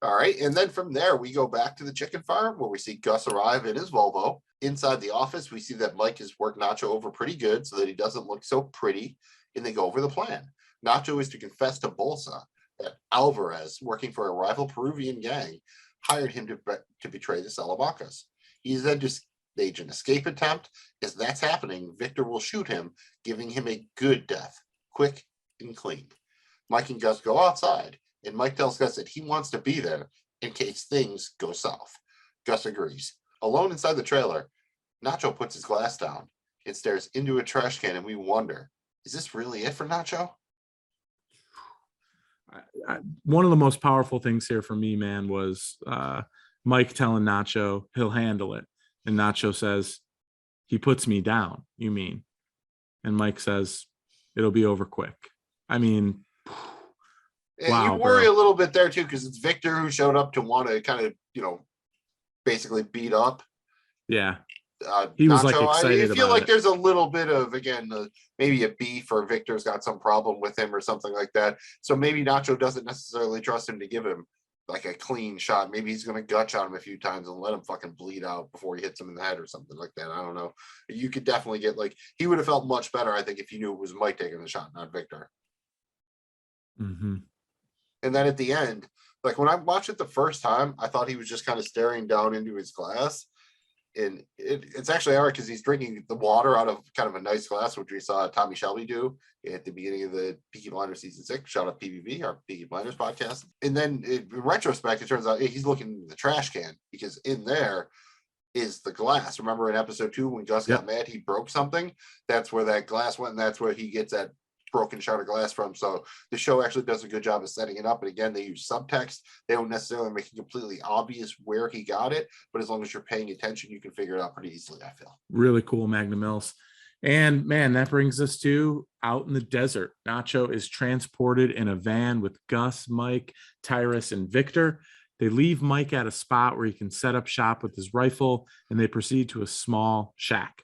All right, and then from there we go back to the chicken farm where we see Gus arrive in his Volvo. Inside the office, we see that Mike has worked Nacho over pretty good so that he doesn't look so pretty, and they go over the plan. Nacho is to confess to Bolsa that Alvarez, working for a rival Peruvian gang, hired him to betray the Salabacas. He's then to stage an escape attempt. As that's happening, Victor will shoot him, giving him a good death, quick and clean. Mike and Gus go outside, and Mike tells Gus that he wants to be there in case things go south. Gus agrees. Alone inside the trailer, Nacho puts his glass down and stares into a trash can, and we wonder, is this really it for Nacho? One of the most powerful things here for me, man, was Mike telling Nacho he'll handle it. And Nacho says, he puts me down, you mean? And Mike says, it'll be over quick. I mean, wow, you worry bro. a little bit there too, because it's Victor who showed up to want to kind of, basically beat up Yeah. He was like Nacho. excited I feel about like it. there's a little bit of, again, maybe a beef, or Victor's got some problem with him or something like that. So maybe Nacho doesn't necessarily trust him to give him like a clean shot. Maybe he's going to gut shot him a few times and let him fucking bleed out before he hits him in the head or something like that. I don't know. You could definitely get, like, he would have felt much better, I think, if he knew it was Mike taking the shot, not Victor. Mm-hmm. And then at the end, like when I watched it the first time, I thought he was just kind of staring down into his glass. And it's actually all right, because he's drinking the water out of kind of a nice glass, which we saw Tommy Shelby do at the beginning of the Peaky Blinders season 6. Shout out PBB, our Peaky Blinders podcast. And then in retrospect, it turns out he's looking in the trash can, because in there is the glass. Remember in episode 2 when Gus got mad, he broke something? That's where that glass went, and that's where he gets that broken shard of glass from. So the show actually does a good job of setting it up. And again, they use subtext. They don't necessarily make it completely obvious where he got it, but as long as you're paying attention, you can figure it out pretty easily, I feel. Really cool, Magnum Mills. And man, that brings us to out in the desert. Nacho is transported in a van with Gus, Mike, Tyrus, and Victor. They leave Mike at a spot where he can set up shop with his rifle, and they proceed to a small shack.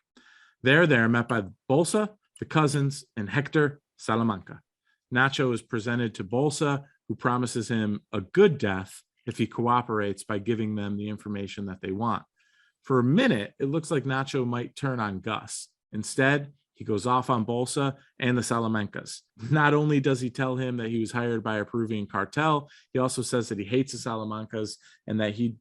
There, they're met by Bolsa, the cousins, and Hector Salamanca. Nacho is presented to Bolsa, who promises him a good death if he cooperates by giving them the information that they want. For a minute, it looks like Nacho might turn on Gus. Instead, he goes off on Bolsa and the Salamancas. Not only does he tell him that he was hired by a Peruvian cartel, he also says that he hates the Salamancas and that he'd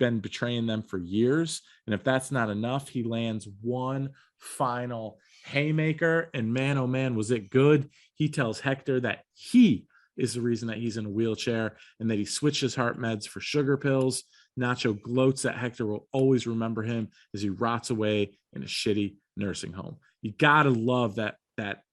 been betraying them for years. And if that's not enough, he lands one final haymaker, and man, oh man, was it good. He tells Hector that he is the reason that he's in a wheelchair and that he switched his heart meds for sugar pills. Nacho gloats that Hector will always remember him as he rots away in a shitty nursing home. You gotta love that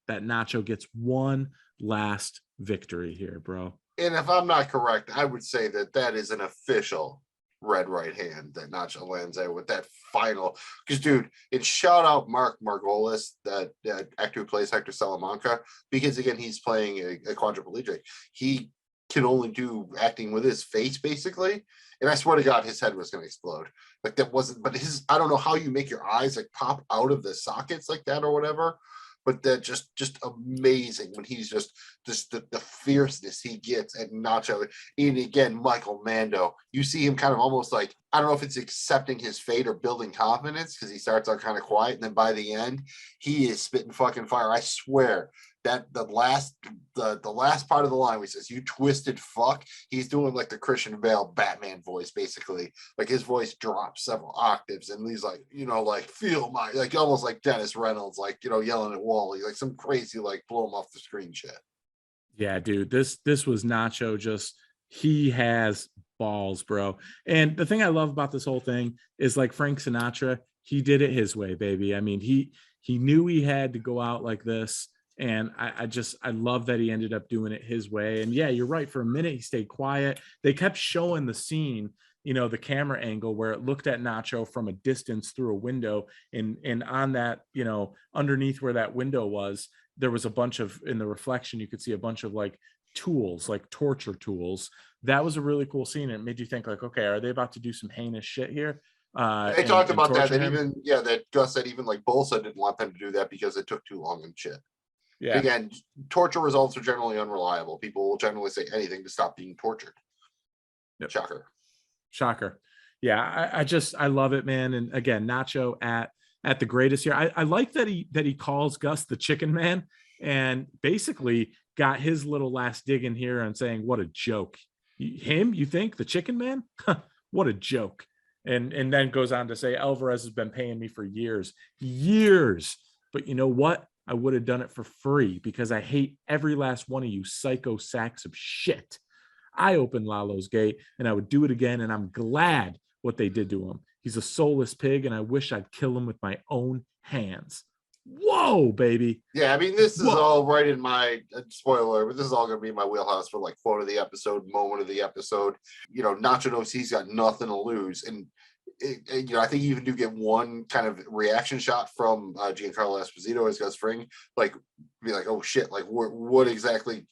Nacho gets one last victory here, bro. And if I'm not correct, I would say that is an official red right hand that Nacho lands there with that final. Because, dude, and shout out Mark Margolis, that actor who plays Hector Salamanca, because again, he's playing a quadriplegic. He can only do acting with his face, basically. And I swear to God, his head was going to explode. Like, that wasn't, but I don't know how you make your eyes like pop out of the sockets like that or whatever. But that just amazing when he's just the fierceness he gets at Nacho. And again, Michael Mando, you see him kind of almost like, I don't know if it's accepting his fate or building confidence, because he starts out kind of quiet, and then by the end, he is spitting fucking fire. I swear that the last part of the line where he says, "You twisted fuck," he's doing like the Christian Bale Batman voice, basically. Like his voice drops several octaves, and he's like, like, feel my, like almost like Dennis Reynolds, like, yelling at Wally, like some crazy, like, blow him off the screen shit. Yeah, dude, this was Nacho. Just, he has balls, bro. And the thing I love about this whole thing is, like Frank Sinatra, he did it his way, baby. I mean, he knew he had to go out like this. And I love that he ended up doing it his way. And yeah, you're right. For a minute, he stayed quiet. They kept showing the scene, the camera angle where it looked at Nacho from a distance through a window. And on that, underneath where that window was, there was a bunch of, in the reflection, you could see a bunch of like tools, like torture tools. That was a really cool scene. It made you think like, okay, are they about to do some heinous shit here? They talked about that him? even, that Gus said even like Bolsa didn't want them to do that because it took too long and shit. Yeah. Again, torture results are generally unreliable. People will generally say anything to stop being tortured. Yep. Shocker. Yeah, I love it, man. And again, Nacho at the greatest here. I like that he calls Gus the chicken man, and basically got his little last dig in here on saying, what a joke. You think the chicken man? What a joke. And then goes on to say, Alvarez has been paying me for years. But you know what? I would have done it for free because I hate every last one of you psycho sacks of shit. I opened Lalo's gate and I would do it again. And I'm glad what they did to him. He's a soulless pig and I wish I'd kill him with my own hands. whoa, baby. Yeah, I mean, this is Whoa. all right in my spoiler, but this is all going to be my wheelhouse for like quote of the episode, moment of the episode. You know, Nacho knows he's got nothing to lose, and you know, I think you even do get one kind of reaction shot from Giancarlo Esposito as Gus Fring, like be like, oh shit, like what exactly,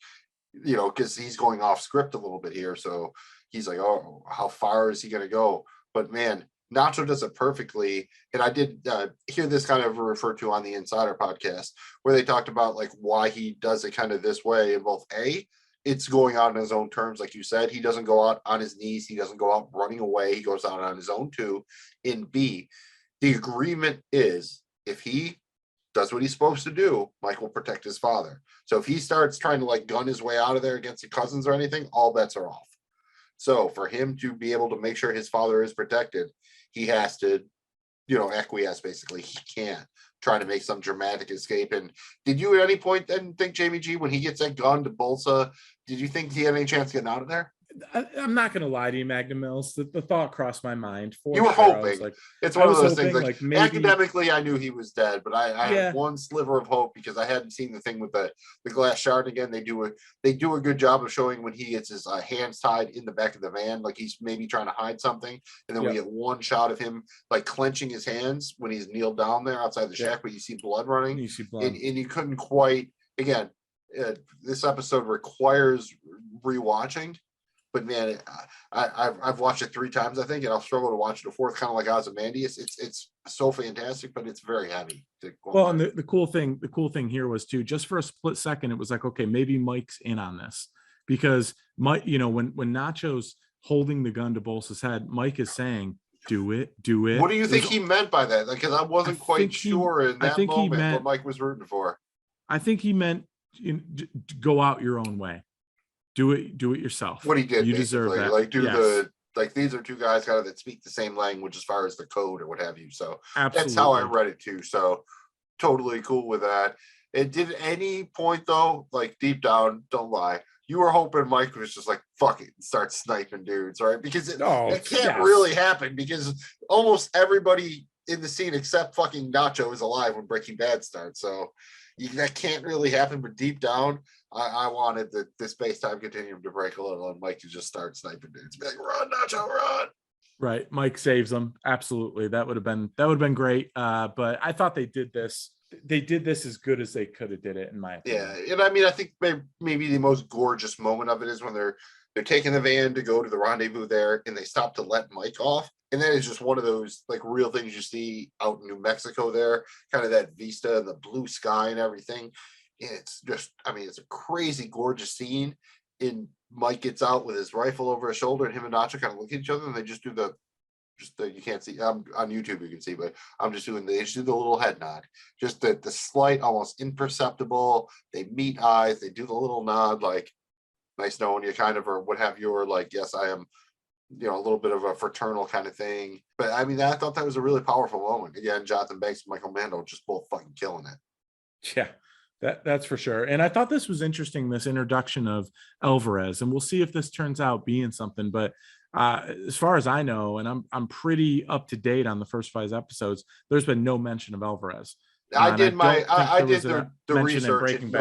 you know, because he's going off script a little bit here, so he's like, oh, how far is he going to go? But man, Nacho does it perfectly. And I did hear this kind of referred to on the Insider podcast where they talked about like why he does it kind of this way. And both it's going out on his own terms. Like you said, he doesn't go out on his knees. He doesn't go out running away. He goes out on his own too. And B, the agreement is if he does what he's supposed to do, Mike will protect his father. So if he starts trying to like gun his way out of there against the cousins or anything, all bets are off. So for him to be able to make sure his father is protected, he has to, you know, acquiesce basically. He can't try to make some dramatic escape. And did you at any point then think, Jamie G, when he gets that gun to Bolsa, did you think he had any chance of getting out of there? I'm not going to lie to you, Magnum Mills. The thought crossed my mind. You were hoping. Like, it's one of those hoping, things. Like maybe, academically, I knew he was dead, but I had one sliver of hope because I hadn't seen the thing with the glass shard again. They do a good job of showing when he gets his hands tied in the back of the van, like he's maybe trying to hide something, and then we get one shot of him like clenching his hands when he's kneeled down there outside the shack, but you see blood running. You see blood, and you couldn't quite. Again, this episode requires rewatching. But man, I've watched it 3 times, I think, and I'll struggle to watch it a fourth, kind of like Ozymandias. It's so fantastic, but it's very heavy. Well, and the cool thing here was too, just for a split second, it was like, okay, maybe Mike's in on this because Mike, you know, when Nacho's holding the gun to Bolsa's head, Mike is saying, "Do it, do it." What do you think he meant by that? Because I wasn't quite sure in that moment what Mike was rooting for. I think he meant go out your own way. Do it yourself. What he did, you deserve that. Like these are 2 guys kind of that speak the same language as far as the code or what have you. So That's how I read it too. So totally cool with that. It did any point though, like deep down, don't lie, you were hoping Mike was just like, fuck it, and start sniping dudes, right? Because it can't really happen because almost everybody in the scene except fucking Nacho is alive when Breaking Bad starts. So that can't really happen. But deep down, I wanted the space-time continuum to break a little and Mike to just start sniping dudes. Be like, run, Nacho, run. Right. Mike saves them. Absolutely. That would have been great. But I thought they did this as good as they could have did it, in my opinion. Yeah. And I mean, I think maybe the most gorgeous moment of it is when they're taking the van to go to the rendezvous there and they stop to let Mike off. And that is just one of those like real things you see out in New Mexico there, kind of that vista and the blue sky and everything. And it's just, I mean, it's a crazy, gorgeous scene. And Mike gets out with his rifle over his shoulder and him and Nacho kind of look at each other and they just do you can't see on YouTube, you can see, but they just do the little head nod, just the slight, almost imperceptible. They meet eyes, they do the little nod, like nice knowing you kind of, or what have you, or like, yes, I am, you know, a little bit of a fraternal kind of thing. But I mean, I thought that was a really powerful moment. Again, Jonathan Banks and Michael Mando just both fucking killing it. Yeah. That's for sure. And I thought this was interesting, this introduction of Alvarez, and we'll see if this turns out being something. But as far as I know, and I'm pretty up to date on the first 5 episodes, there's been no mention of Alvarez. I did the research, and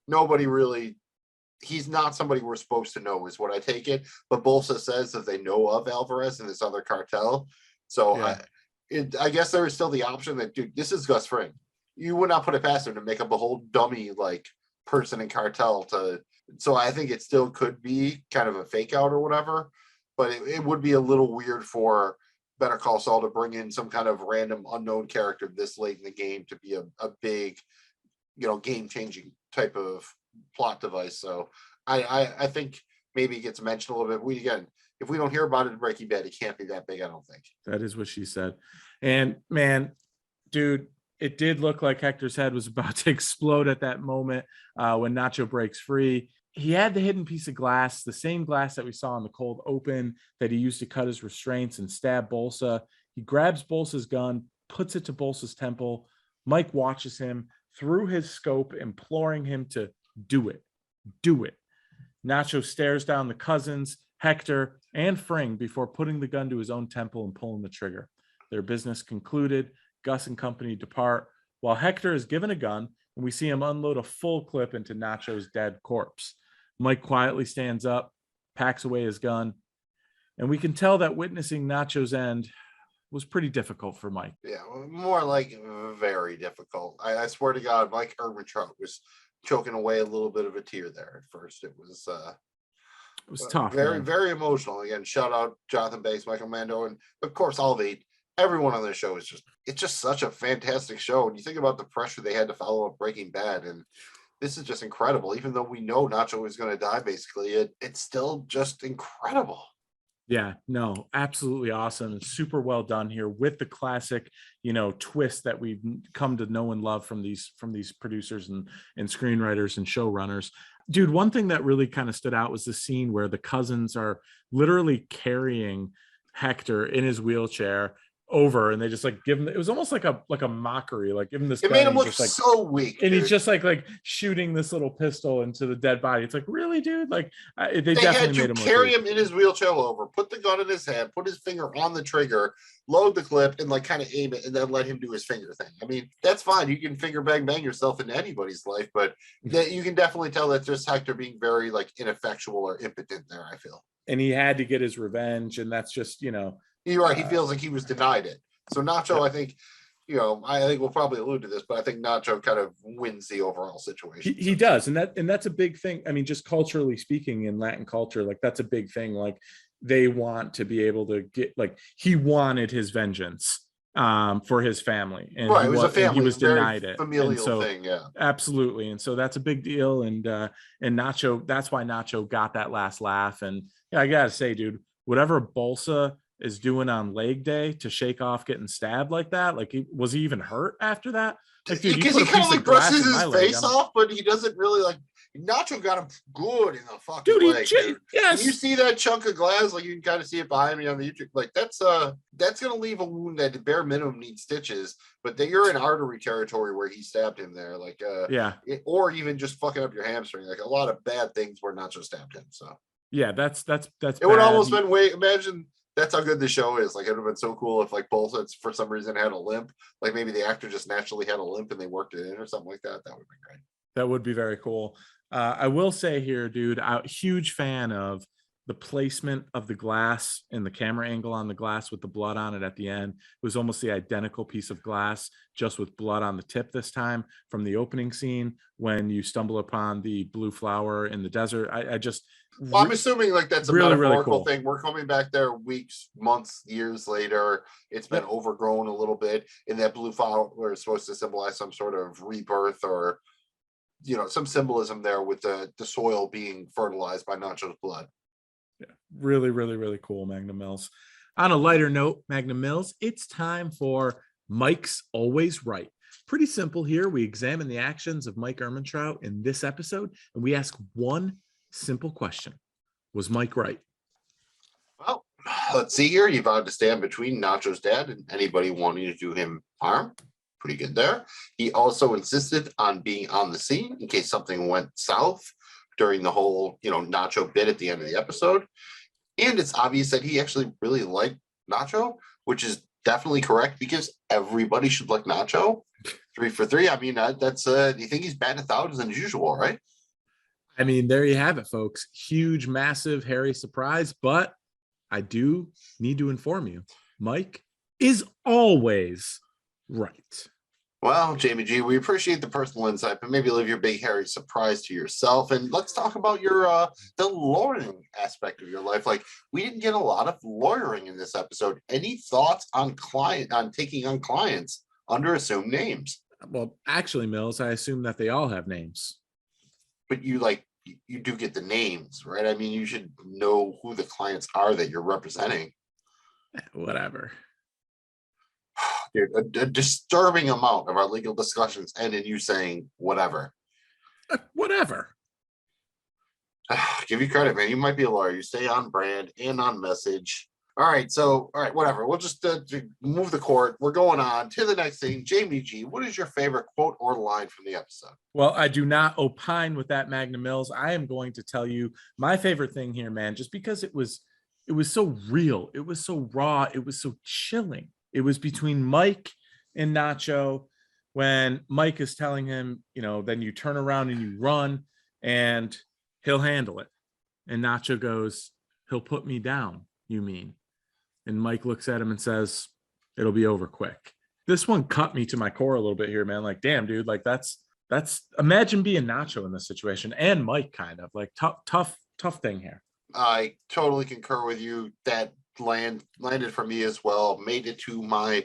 nobody really, he's not somebody we're supposed to know is what I take it. But Bolsa says that they know of Alvarez and this other cartel. So yeah. I guess there is still the option that, dude, this is Gus Fring. You would not put it past him to make up a whole dummy like person in cartel so I think it still could be kind of a fake out or whatever, but it would be a little weird for Better Call Saul to bring in some kind of random unknown character this late in the game to be a big, you know, game changing type of plot device. So I think maybe it gets mentioned a little bit. If we don't hear about it in Breaking Bad, it can't be that big, I don't think. That is what she said. And man, dude, it did look like Hector's head was about to explode at that moment when Nacho breaks free. He had the hidden piece of glass, the same glass that we saw in the cold open that he used to cut his restraints and stab Bolsa. He grabs Bolsa's gun, puts it to Bolsa's temple. Mike watches him through his scope, imploring him to do it. Do it. Nacho stares down the cousins, Hector, and Fring before putting the gun to his own temple and pulling the trigger. Their business concluded. Gus and company depart. while Hector is given a gun and we see him unload a full clip into Nacho's dead corpse. Mike quietly stands up, packs away his gun, and we can tell that witnessing Nacho's end was pretty difficult for Mike. Yeah, more like very difficult. I swear to God, Mike Ehrmantraut was choking away a little bit of a tear there at first. It was tough. Very, man. very emotional. Again, shout out Jonathan Bates, Michael Mando, and of course all the everyone on this show is just such a fantastic show. And you think about the pressure they had to follow up Breaking Bad, and this is just incredible. Even though we know Nacho is going to die, basically, it's still just incredible. Yeah, no, absolutely awesome. It's super well done here with the classic, twist that we've come to know and love from these producers and screenwriters and showrunners. Dude, one thing that really kind of stood out was the scene where the cousins are literally carrying Hector in his wheelchair over, and they just like give him, it was almost like a mockery, like give him this it gun, made him look just, like, so weak, and dude. he's just like shooting this little pistol into the dead body. It's like, really, dude? Like they They definitely had made to him carry him in his wheelchair over, put the gun in his hand, put his finger on the trigger, load the clip, and like kind of aim it, and then let him do his finger thing. I mean, that's fine. You can finger bang yourself into anybody's life, but you can definitely tell that's just Hector being very like ineffectual or impotent there, I feel. And he had to get his revenge, and that's just, You're right. He feels like he was denied it. So Nacho, I think, I think we'll probably allude to this, but I think Nacho kind of wins the overall situation. He does, and that's a big thing. I mean, just culturally speaking, in Latin culture, like that's a big thing. Like they want to be able to get, like, he wanted his vengeance for his family, and right, it was a family. He was denied it. Familial thing, yeah, absolutely. And so that's a big deal. And Nacho, that's why Nacho got that last laugh. And yeah, I gotta say, dude, whatever Bolsa is doing on leg day to shake off getting stabbed like that, like was he even hurt after that? Like, dude, because he kind of like brushes his face off, but he doesn't really like. Nacho got him good in the fucking leg, dude. Yes. When you see that chunk of glass, like you can kind of see it behind me on the YouTube, like that's gonna leave a wound that at bare minimum needs stitches, but you're in artery territory where he stabbed him there, like or even just fucking up your hamstring, like a lot of bad things where Nacho stabbed him. So yeah, that's it would almost been imagine. That's how good the show is. Like, it would have been so cool if, like, Bolsa for some reason had a limp. Like, maybe the actor just naturally had a limp and they worked it in or something like that. That would be great. That would be very cool. I will say here, dude, I'm a huge fan of the placement of the glass and the camera angle on the glass with the blood on it at the end. It was almost the identical piece of glass, just with blood on the tip this time, from the opening scene when you stumble upon the blue flower in the desert. Well, I'm assuming like that's a really, metaphorical really cool thing. We're coming back there weeks, months, years later. It's been overgrown a little bit, and that blue flower is supposed to symbolize some sort of rebirth or, some symbolism there with the soil being fertilized by Nacho's blood. Yeah, really, really, really cool, Magnum Mills. On a lighter note, Magnum Mills, it's time for Mike's Always Right. Pretty simple here. We examine the actions of Mike Ehrmantraut in this episode, and we ask one simple question. Was Mike right? Well, let's see here. He vowed to stand between Nacho's dad and anybody wanting to do him harm. Pretty good there. He also insisted on being on the scene in case something went south during the whole, Nacho bit at the end of the episode. And it's obvious that he actually really liked Nacho, which is definitely correct because everybody should like Nacho. 3 for 3. I mean, that's do you think he's batting 1,000 as usual, right? I mean, there you have it, folks. Huge, massive, hairy surprise. But I do need to inform you, Mike is always right. Well, Jamie G, we appreciate the personal insight, but maybe leave your big hairy surprise to yourself. And let's talk about your the lawyering aspect of your life. Like, we didn't get a lot of lawyering in this episode. Any thoughts on taking on clients under assumed names? Well, actually, Mills, I assume that they all have names. But you do get the names, right? I mean, you should know who the clients are that you're representing. Whatever. Dude, a disturbing amount of our legal discussions end in you saying whatever. Whatever. Give you credit, man. You might be a lawyer. You stay on brand and on message. All right, whatever. We'll just move the court. We're going on to the next thing. Jamie G, what is your favorite quote or line from the episode? Well, I do not opine with that, Magnum Mills. I am going to tell you my favorite thing here, man, just because it was so real. It was so raw. It was so chilling. It was between Mike and Nacho. when Mike is telling him, then you turn around and you run and he'll handle it. And Nacho goes, he'll put me down, you mean? And Mike looks at him and says, it'll be over quick. This one cut me to my core a little bit here, man. Like, damn, dude, like that's imagine being Nacho in this situation, and Mike, kind of like tough thing here. I totally concur with you. That landed for me as well. Made it to my,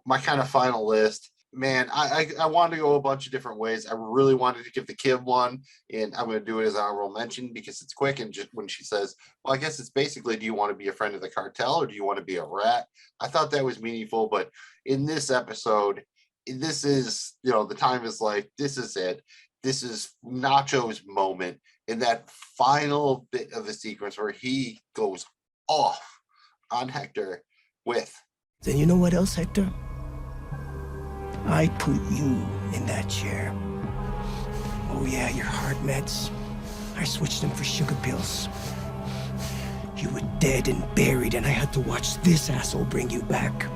my kind of final list. Man, I wanted to go a bunch of different ways. I really wanted to give the kid one, and I'm going to do it as an honorable mention because it's quick. And just when she says, well, I guess it's basically, do you want to be a friend of the cartel or do you want to be a rat? I thought that was meaningful. But in this episode, this is, the time is like, this is it. This is Nacho's moment in that final bit of the sequence where he goes off on Hector with, then you know what else, Hector? I put you in that chair. Oh yeah, your heart meds. I switched them for sugar pills. You were dead and buried, and I had to watch this asshole bring you back.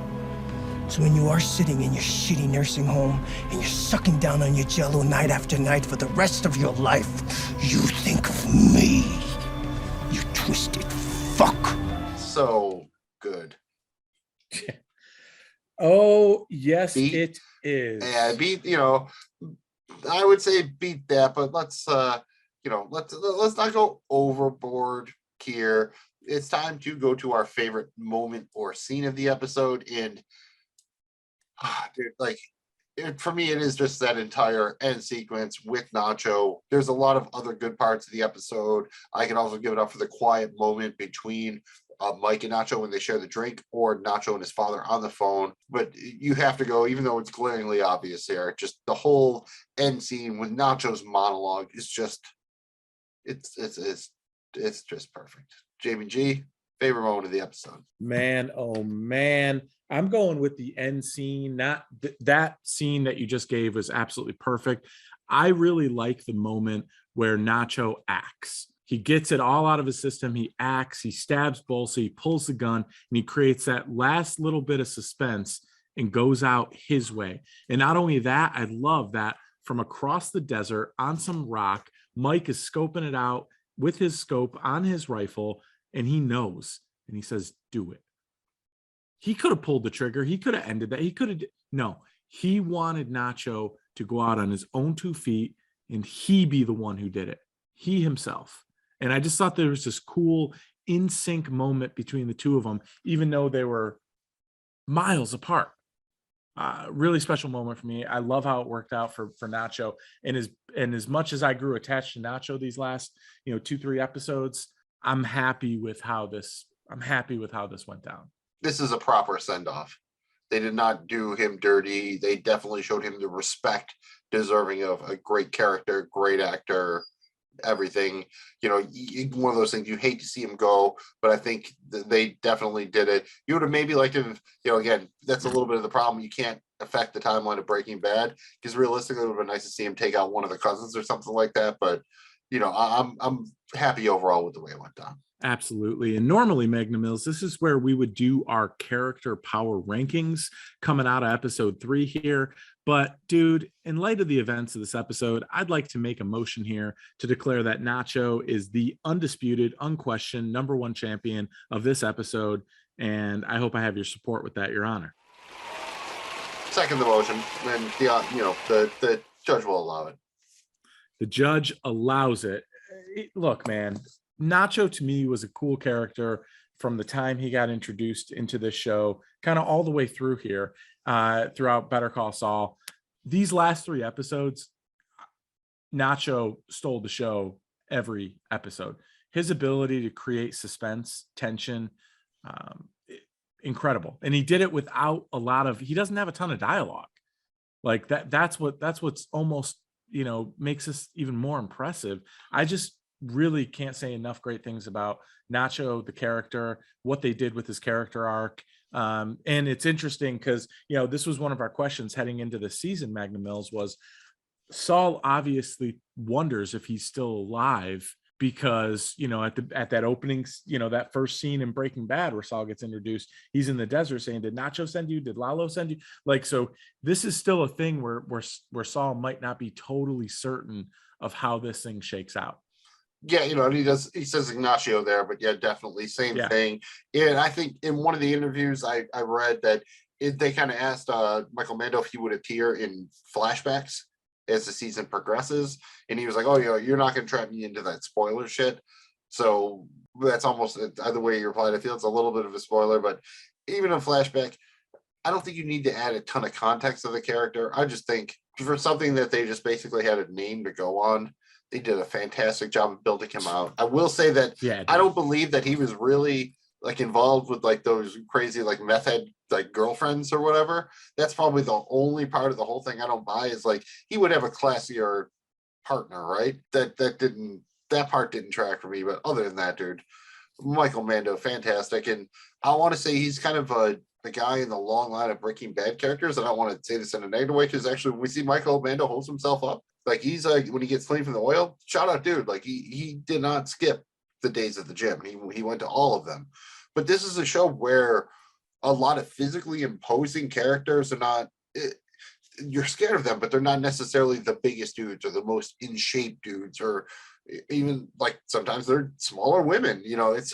So when you are sitting in your shitty nursing home and you're sucking down on your Jell-O night after night for the rest of your life, you think of me. You twisted fuck. So good. Oh, yes, it is. Yeah, I would say beat that, but let's not go overboard here. It's time to go to our favorite moment or scene of the episode. And dude, for me, it is just that entire end sequence with Nacho. There's a lot of other good parts of the episode. I can also give it up for the quiet moment between Mike and Nacho when they share the drink, or Nacho and his father on the phone. But you have to go, even though it's glaringly obvious here, just the whole end scene with Nacho's monologue is just, it's just perfect. Jamie G, favorite moment of the episode. Man, oh man. I'm going with the end scene. Not that scene that you just gave was absolutely perfect. I really like the moment where Nacho acts. He gets it all out of his system. He acts, he stabs Bolsa, he pulls the gun, and he creates that last little bit of suspense and goes out his way. And not only that, I love that from across the desert on some rock, Mike is scoping it out with his scope on his rifle, and he knows, and he says, do it. He could have pulled the trigger. He could have ended that. He wanted Nacho to go out on his own 2 feet and he be the one who did it. He himself. And I just thought there was this cool in sync moment between the two of them, even though they were miles apart. Really special moment for me. I love how it worked out for Nacho. And as much as I grew attached to Nacho these last 2-3 episodes, I'm happy with how this went down. This is a proper send-off. They did not do him dirty. They definitely showed him the respect deserving of a great character, great actor, everything. One of those things you hate to see him go, but I think they definitely did it. You would have maybe liked him, again, that's a little bit of the problem. You can't affect the timeline of Breaking Bad, because realistically it would have been nice to see him take out one of the cousins or something like that. But I'm happy overall with the way it went down. Absolutely. And normally, Magnum Mills, this is where we would do our character power rankings coming out of episode 3 here. But dude, in light of the events of this episode, I'd like to make a motion here to declare that Nacho is the undisputed, unquestioned #1 champion of this episode. And I hope I have your support with that, Your Honor. Second the motion, and the judge will allow it. The judge allows it. Look, man, Nacho to me was a cool character from the time he got introduced into this show, kind of all the way through here, throughout Better Call Saul. These last 3 episodes, Nacho stole the show every episode. His ability to create suspense, tension, incredible. And he did it without he doesn't have a ton of dialogue. Like that's what's almost, makes this even more impressive. I just really can't say enough great things about Nacho, the character, what they did with his character arc. And it's interesting because, this was one of our questions heading into the season, Magnum Mills, was Saul obviously wonders if he's still alive because, you know, at that opening, you know, that first scene in Breaking Bad where Saul gets introduced, he's in the desert saying, did Nacho send you? Did Lalo send you? Like, so this is still a thing where Saul might not be totally certain of how this thing shakes out. Yeah, you know, and he says Ignacio there, but yeah, definitely same Yeah. thing. And I think in one of the interviews I read that they kind of asked Michael Mando if he would appear in flashbacks as the season progresses, and he was like, "Oh, you're not going to trap me into that spoiler shit." So that's almost the way you replied. I feel it's a little bit of a spoiler, but even in flashback, I don't think you need to add a ton of context of the character. I just think for something that they just basically had a name to go on, they did a fantastic job of building him out. I will say that I don't believe that he was really like involved with like those crazy like meth head like girlfriends or whatever. That's probably the only part of the whole thing I don't buy is like he would have a classier partner, right? That part didn't track for me. But other than that, dude, Michael Mando, fantastic. And I want to say he's kind of the guy in the long line of Breaking Bad characters. And I don't want to say this in a negative way because actually we see Michael Mando holds himself up. Like he's like when he gets clean from the oil, shout out, dude. Like he did not skip the days at the gym. He went to all of them. But this is a show where a lot of physically imposing characters are not. You're scared of them, but they're not necessarily the biggest dudes or the most in shape dudes, or even like sometimes they're smaller women. You know, it's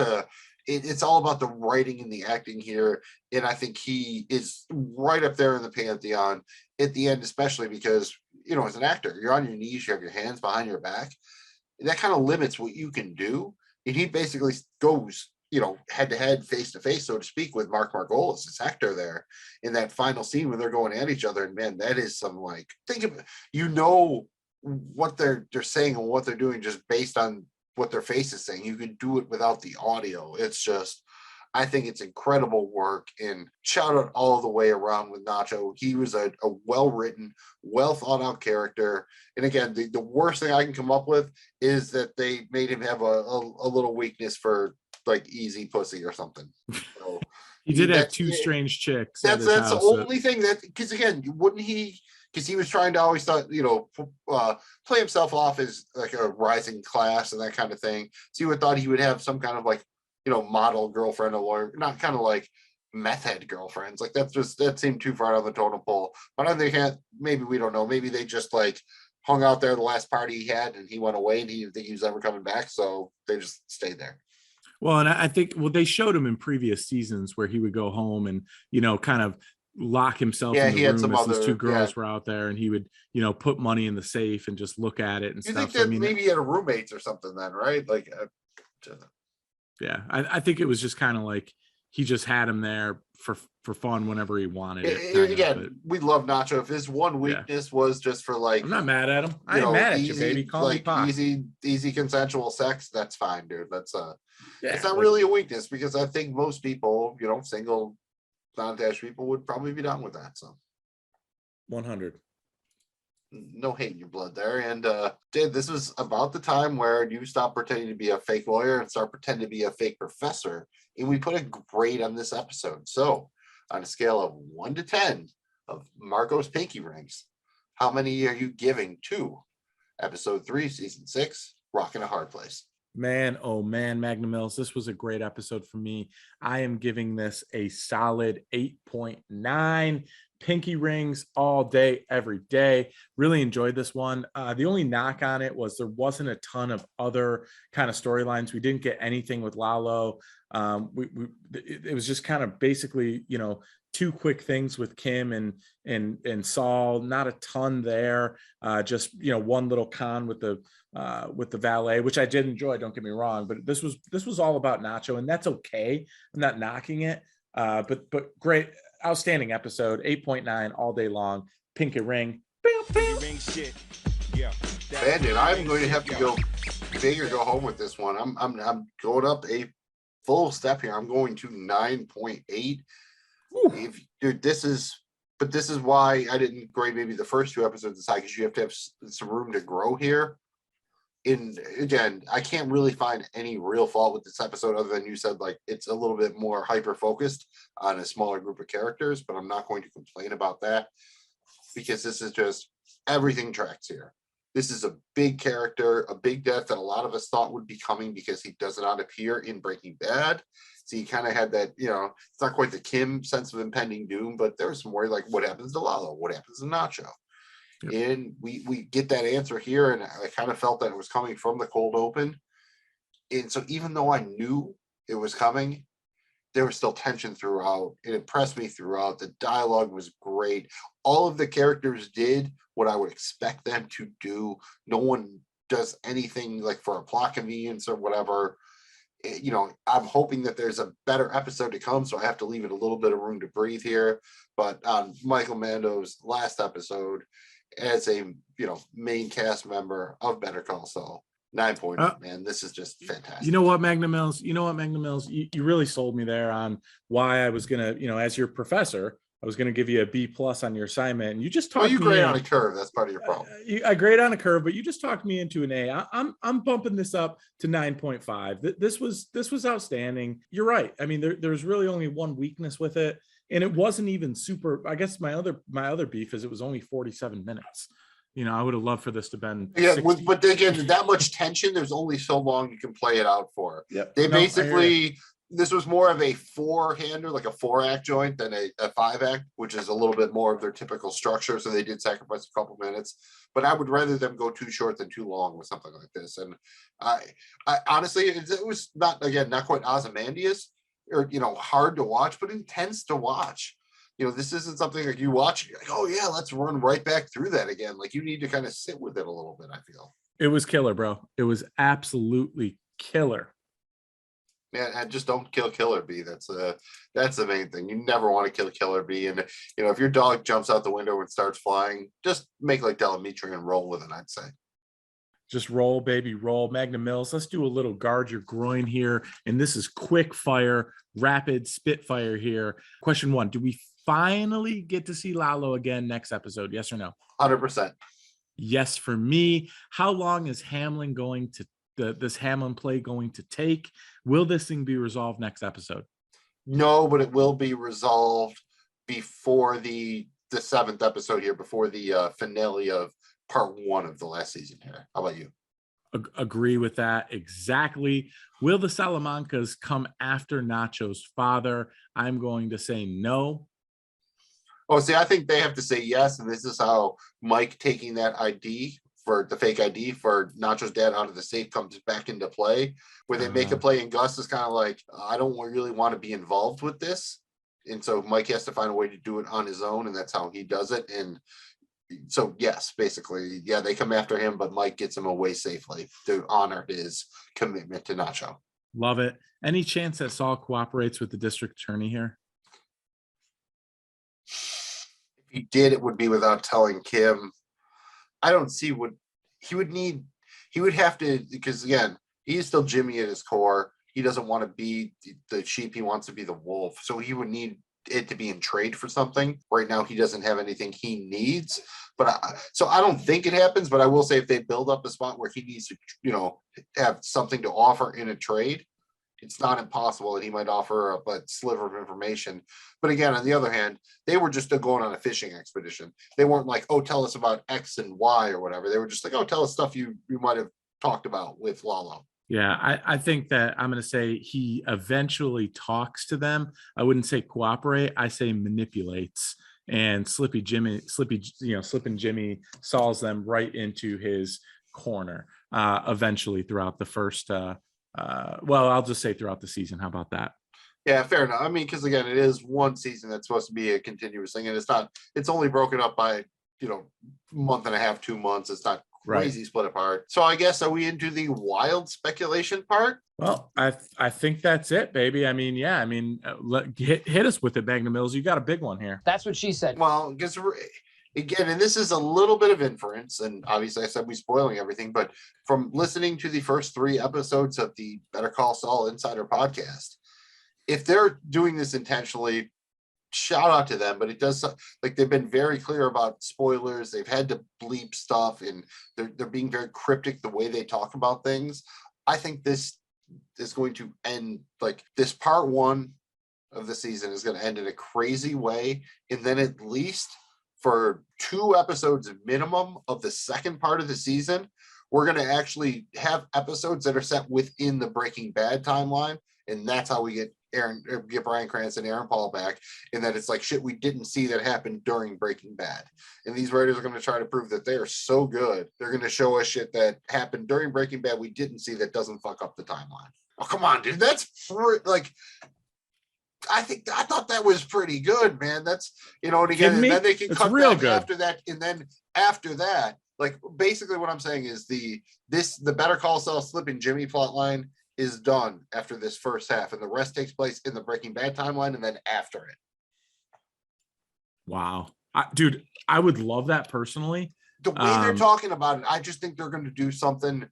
all about the writing and the acting here, and I think he is right up there in the pantheon at the end, especially because, you know, as an actor, you're on your knees, you have your hands behind your back. That kind of limits what you can do. And he basically goes, you know, head to head, face to face, so to speak, with Mark Margolis, this actor there in that final scene when they're going at each other. And man, that is some like, think of, you know, what they're saying and what they're doing just based on what their face is saying. You could do it without the audio. It's just, I think it's incredible work, and shout out all the way around with Nacho. He was a well-written, well thought out character. And again, the worst thing I can come up with is that they made him have a little weakness for like easy pussy or something. So, he did have two strange chicks. That's the only thing that, because again, wouldn't he? Because he was trying to always thought, you know, play himself off as like a rising class and that kind of thing. So you would thought he would have some kind of like, you know, model girlfriend or not kind of like meth head girlfriends. Like that seemed too far down the totem pole. But on the other hand, maybe we don't know. Maybe they just like hung out there the last party he had and he went away and he didn't think he was ever coming back. So they just stayed there. Well, and I think, they showed him in previous seasons where he would go home and, you know, kind of lock himself in the room as these two girls were out there, and he would, you know, put money in the safe and just look at it and you stuff. Think that maybe he had a roommates or something then, right? Like, yeah, I think it was just kind of like he just had him there for fun whenever he wanted it. Again, we love Nacho. If his one weakness was just for like, I'm not mad at him. I ain't mad at you, baby. Call me Pop. Easy consensual sex. That's fine, dude. That's it's not really a weakness, because I think most people, you know, single, non-attached people would probably be down with that. So 100. No hate in your blood there. And Dave, this was about the time where you stop pretending to be a fake lawyer and start pretending to be a fake professor. And we put a grade on this episode. So on a scale of 1 to 10 of Marco's pinky rings, how many are you giving to episode 3, season 6, Rockin' a Hard Place? Man, oh man, Magnum Mills, this was a great episode for me. I am giving this a solid 8.9. Pinky rings all day, every day. Really enjoyed this one. The only knock on it was there wasn't a ton of other kind of storylines. We didn't get anything with Lalo. It was just kind of basically, you know, 2 quick things with Kim and Saul. Not a ton there. Just, you know, one little con with the valet, which I did enjoy, don't get me wrong, but this was all about Nacho, and that's okay. I'm not knocking it. But great, outstanding episode. 8.9 all day long. Pinky ring. Man, dude, I'm going to have to go big or go home with this one. I'm going up a full step here. I'm going to 9.8. Dude, this is why I didn't grade maybe the first 2 episodes aside, because you have to have some room to grow here. And again, I can't really find any real fault with this episode other than you said, like, it's a little bit more hyper focused on a smaller group of characters, but I'm not going to complain about that, because this is just everything tracks here. This is a big character, a big death that a lot of us thought would be coming because he does not appear in Breaking Bad. So you kind of had that, it's not quite the Kim sense of impending doom, but there was some worry like, what happens to Lalo? What happens to Nacho? Yep. And we get that answer here, and I kind of felt that it was coming from the cold open. And so even though I knew it was coming, there was still tension throughout. It impressed me throughout. The dialogue was great. All of the characters did what I would expect them to do. No one does anything like for a plot convenience or whatever. I'm hoping that there's a better episode to come, so I have to leave it a little bit of room to breathe here. But on Michael Mando's last episode, as a main cast member of Better Call Saul, 9 points, man. This is just fantastic. You know what, Magnum Mills? You really sold me there on why I was gonna, as your professor, I was gonna give you a B+ on your assignment, and you just talked. You grade on a curve. That's part of your problem. I grade on a curve, but you just talked me into an A. I'm bumping this up to 9.5. This was outstanding. You're right. I mean, there's really only one weakness with it, and it wasn't even super. I guess my other beef is it was only 47 minutes. I would have loved for this to been 60. But again, that much tension, there's only so long you can play it out for. Yep. They basically, this was more of a 4-hander, like a 4-act joint than a 5-act, which is a little bit more of their typical structure. So they did sacrifice a couple minutes, but I would rather them go too short than too long with something like this. And I honestly, it was not quite Ozymandias or, hard to watch, but intense to watch. This isn't something like you watch, you're like, oh yeah, let's run right back through that again. Like you need to kind of sit with it a little bit, I feel. It was killer, bro. It was absolutely killer. Yeah, and just don't kill Killer Bee. That's the main thing. You never want to kill Killer Bee. And if your dog jumps out the window and starts flying, just make like Delamitri and roll with it, I'd say. Just roll, baby, roll. Magnum Mills, let's do a little guard your groin here. And this is quick fire, rapid spitfire here. Question 1, do we finally get to see Lalo again next episode? Yes or no? 100%. Yes for me. How long is Hamlin this Hamlin play going to take? Will this thing be resolved next episode? No, but it will be resolved before the 7th episode here, before the finale of part 1 of the last season here. How about you? Agree with that exactly. Will the Salamancas come after Nacho's father? I'm going to say no. Oh, see, I think they have to say yes, and this is how Mike taking that ID for the fake ID for Nacho's dad out of the safe comes back into play, where they make a play, and Gus is kind of like, I don't really want to be involved with this, and so Mike has to find a way to do it on his own, and that's how he does it. And so yes, basically, yeah, they come after him, but Mike gets him away safely to honor his commitment to Nacho. Love it. Any chance that Saul cooperates with the district attorney here? If he did, it would be without telling Kim. I don't see what he would need. He would have to, because again, he is still Jimmy at his core. He doesn't want to be the sheep. He wants to be the wolf. So he would need it to be in trade for something. Right now, he doesn't have anything he needs. But so I don't think it happens. But I will say, if they build up a spot where he needs to, have something to offer in a trade, it's not impossible that he might offer a sliver of information. But again, on the other hand, they were just going on a fishing expedition. They weren't like, oh, tell us about X and Y or whatever. They were just like, oh, tell us stuff you might have talked about with Lalo. Yeah, I think that I'm going to say he eventually talks to them. I wouldn't say cooperate. I say manipulates. And Slipping Jimmy saws them right into his corner eventually throughout the first I'll just say throughout the season. How about that? Yeah, fair enough. I mean, because again, it is one season that's supposed to be a continuous thing, and it's only broken up by month and a half, 2 months. It's not crazy split apart. So I guess, are we into the wild speculation part? Well, I think that's it, baby. I mean, yeah, hit us with it, Magnum Mills. You got a big one here. That's what she said. Well, because again, and this is a little bit of inference, and obviously I said we're spoiling everything, but from listening to the first 3 episodes of the Better Call Saul Insider podcast, if they're doing this intentionally, shout out to them. But it does, like, they've been very clear about spoilers. They've had to bleep stuff, and they're being very cryptic the way they talk about things. I think this is going to end, like, this part 1 of the season is going to end in a crazy way, and then at least for 2 episodes minimum of the second part of the season, we're going to actually have episodes that are set within the Breaking Bad timeline. And that's how we get Bryan Cranston and Aaron Paul back. And that it's like shit we didn't see that happened during Breaking Bad. And these writers are going to try to prove that they are so good. They're going to show us shit that happened during Breaking Bad we didn't see that doesn't fuck up the timeline. Oh, come on, dude. That's like, I thought that was pretty good, man. That's, and again, and then they can cut real back good after that. And then after that, like basically what I'm saying is the Better Call Saul Slipping Jimmy plotline is done after this first half, and the rest takes place in the Breaking Bad timeline and then after it. Wow. Dude, I would love that personally. The way they're talking about it, I just think they're going to do something.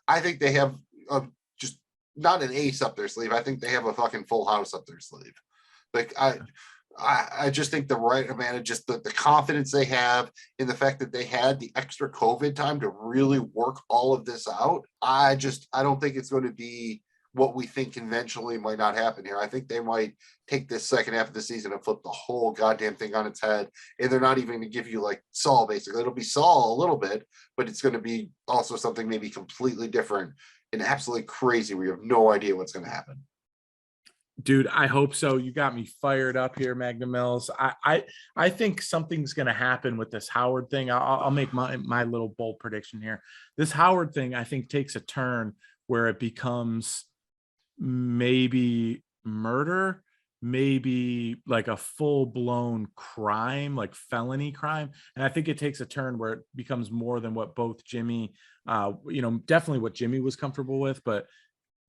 I think they have just not an ace up their sleeve. I think they have a fucking full house up their sleeve. Like I just think just the confidence they have in the fact that they had the extra COVID time to really work all of this out. I don't think it's going to be what we think conventionally might not happen here. I think they might take this second half of the season and flip the whole goddamn thing on its head. And they're not even going to give you like Saul, basically. It'll be Saul a little bit, but it's going to be also something maybe completely different and absolutely crazy where you have no idea what's going to happen. Dude, I hope so. You got me fired up here, Magnum Mills. I think something's going to happen with this Howard thing. I'll make my little bold prediction here. This Howard thing, I think, takes a turn where it becomes maybe murder, maybe like a full-blown crime, like felony crime. And I think it takes a turn where it becomes more than what both Jimmy, definitely what Jimmy was comfortable with, but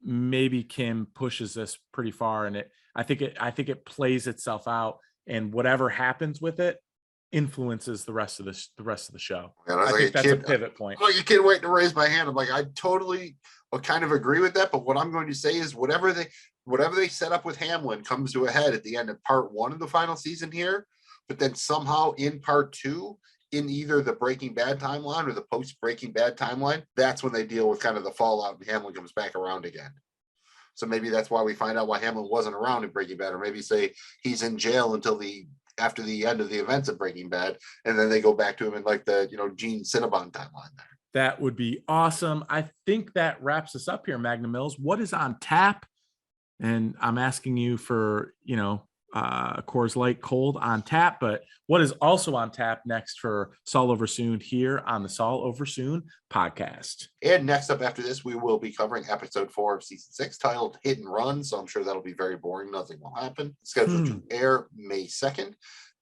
maybe Kim pushes this pretty far, and I think it plays itself out, and whatever happens with it influences the rest of the show. Man, I think that's a pivot point. I'm like a kid waiting to raise my hand. I'm like, I totally kind of agree with that, but what I'm going to say is whatever they set up with Hamlin comes to a head at the end of part 1 of the final season here, but then somehow in part 2, in either the Breaking Bad timeline or the post Breaking Bad timeline, that's when they deal with kind of the fallout and Hamlin comes back around again. So maybe that's why we find out why Hamlin wasn't around in Breaking Bad, or maybe say he's in jail until after the end of the events of Breaking Bad, and then they go back to him in like the Gene Cinnabon timeline there. That would be awesome. I think that wraps us up here, Magnum Mills. What is on tap? And I'm asking you for Coors Light cold on tap, but what is also on tap next for Saul Over Soon here on the Saul Over Soon podcast? And next up after this, we will be covering episode 4 of season 6 titled Hit and Run. So I'm sure that'll be very boring. Nothing will happen. Scheduled to air May 2nd.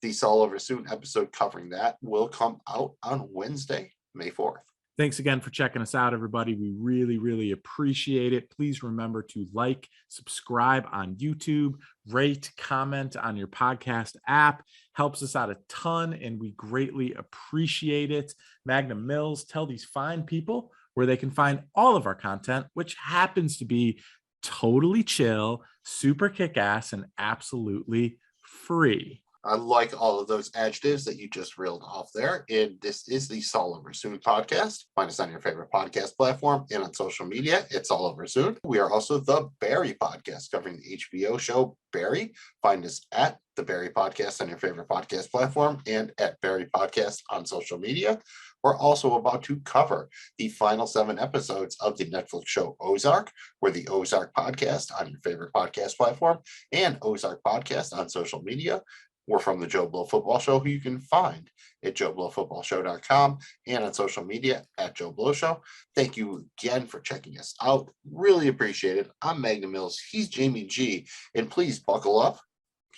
The Saul Over Soon episode covering that will come out on Wednesday, May 4th. Thanks again for checking us out, everybody. We really, really appreciate it. Please remember to like, subscribe on YouTube, rate, comment on your podcast app. Helps us out a ton, and we greatly appreciate it. Magnum Mills, tell these fine people where they can find all of our content, which happens to be totally chill, super kick-ass, and absolutely free. I like all of those adjectives that you just reeled off there. And this is the Saul Over Soon podcast. Find us on your favorite podcast platform and on social media. It's Saul Over Soon. We are also the Barry podcast, covering the HBO show Barry. Find us at the Barry podcast on your favorite podcast platform and at Barry podcast on social media. We're also about to cover the final 7 episodes of the Netflix show Ozark. We're the Ozark podcast on your favorite podcast platform and Ozark podcast on social media. We're from the Joe Blow Football Show, who you can find at joeblowfootballshow.com and on social media at Joe Blow Show. Thank you again for checking us out. Really appreciate it. I'm Magnum Mills. He's Jamie G. And please buckle up.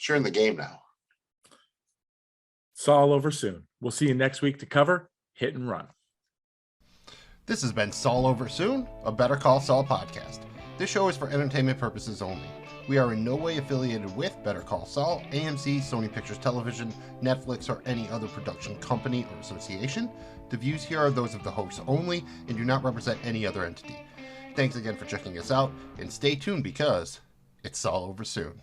You're in the game now. Saul Over Soon. We'll see you next week to cover Hit and Run. This has been Saul Over Soon, a Better Call Saul podcast. This show is for entertainment purposes only. We are in no way affiliated with Better Call Saul, AMC, Sony Pictures Television, Netflix, or any other production company or association. The views here are those of the hosts only and do not represent any other entity. Thanks again for checking us out, and stay tuned because it's Saul Over Soon.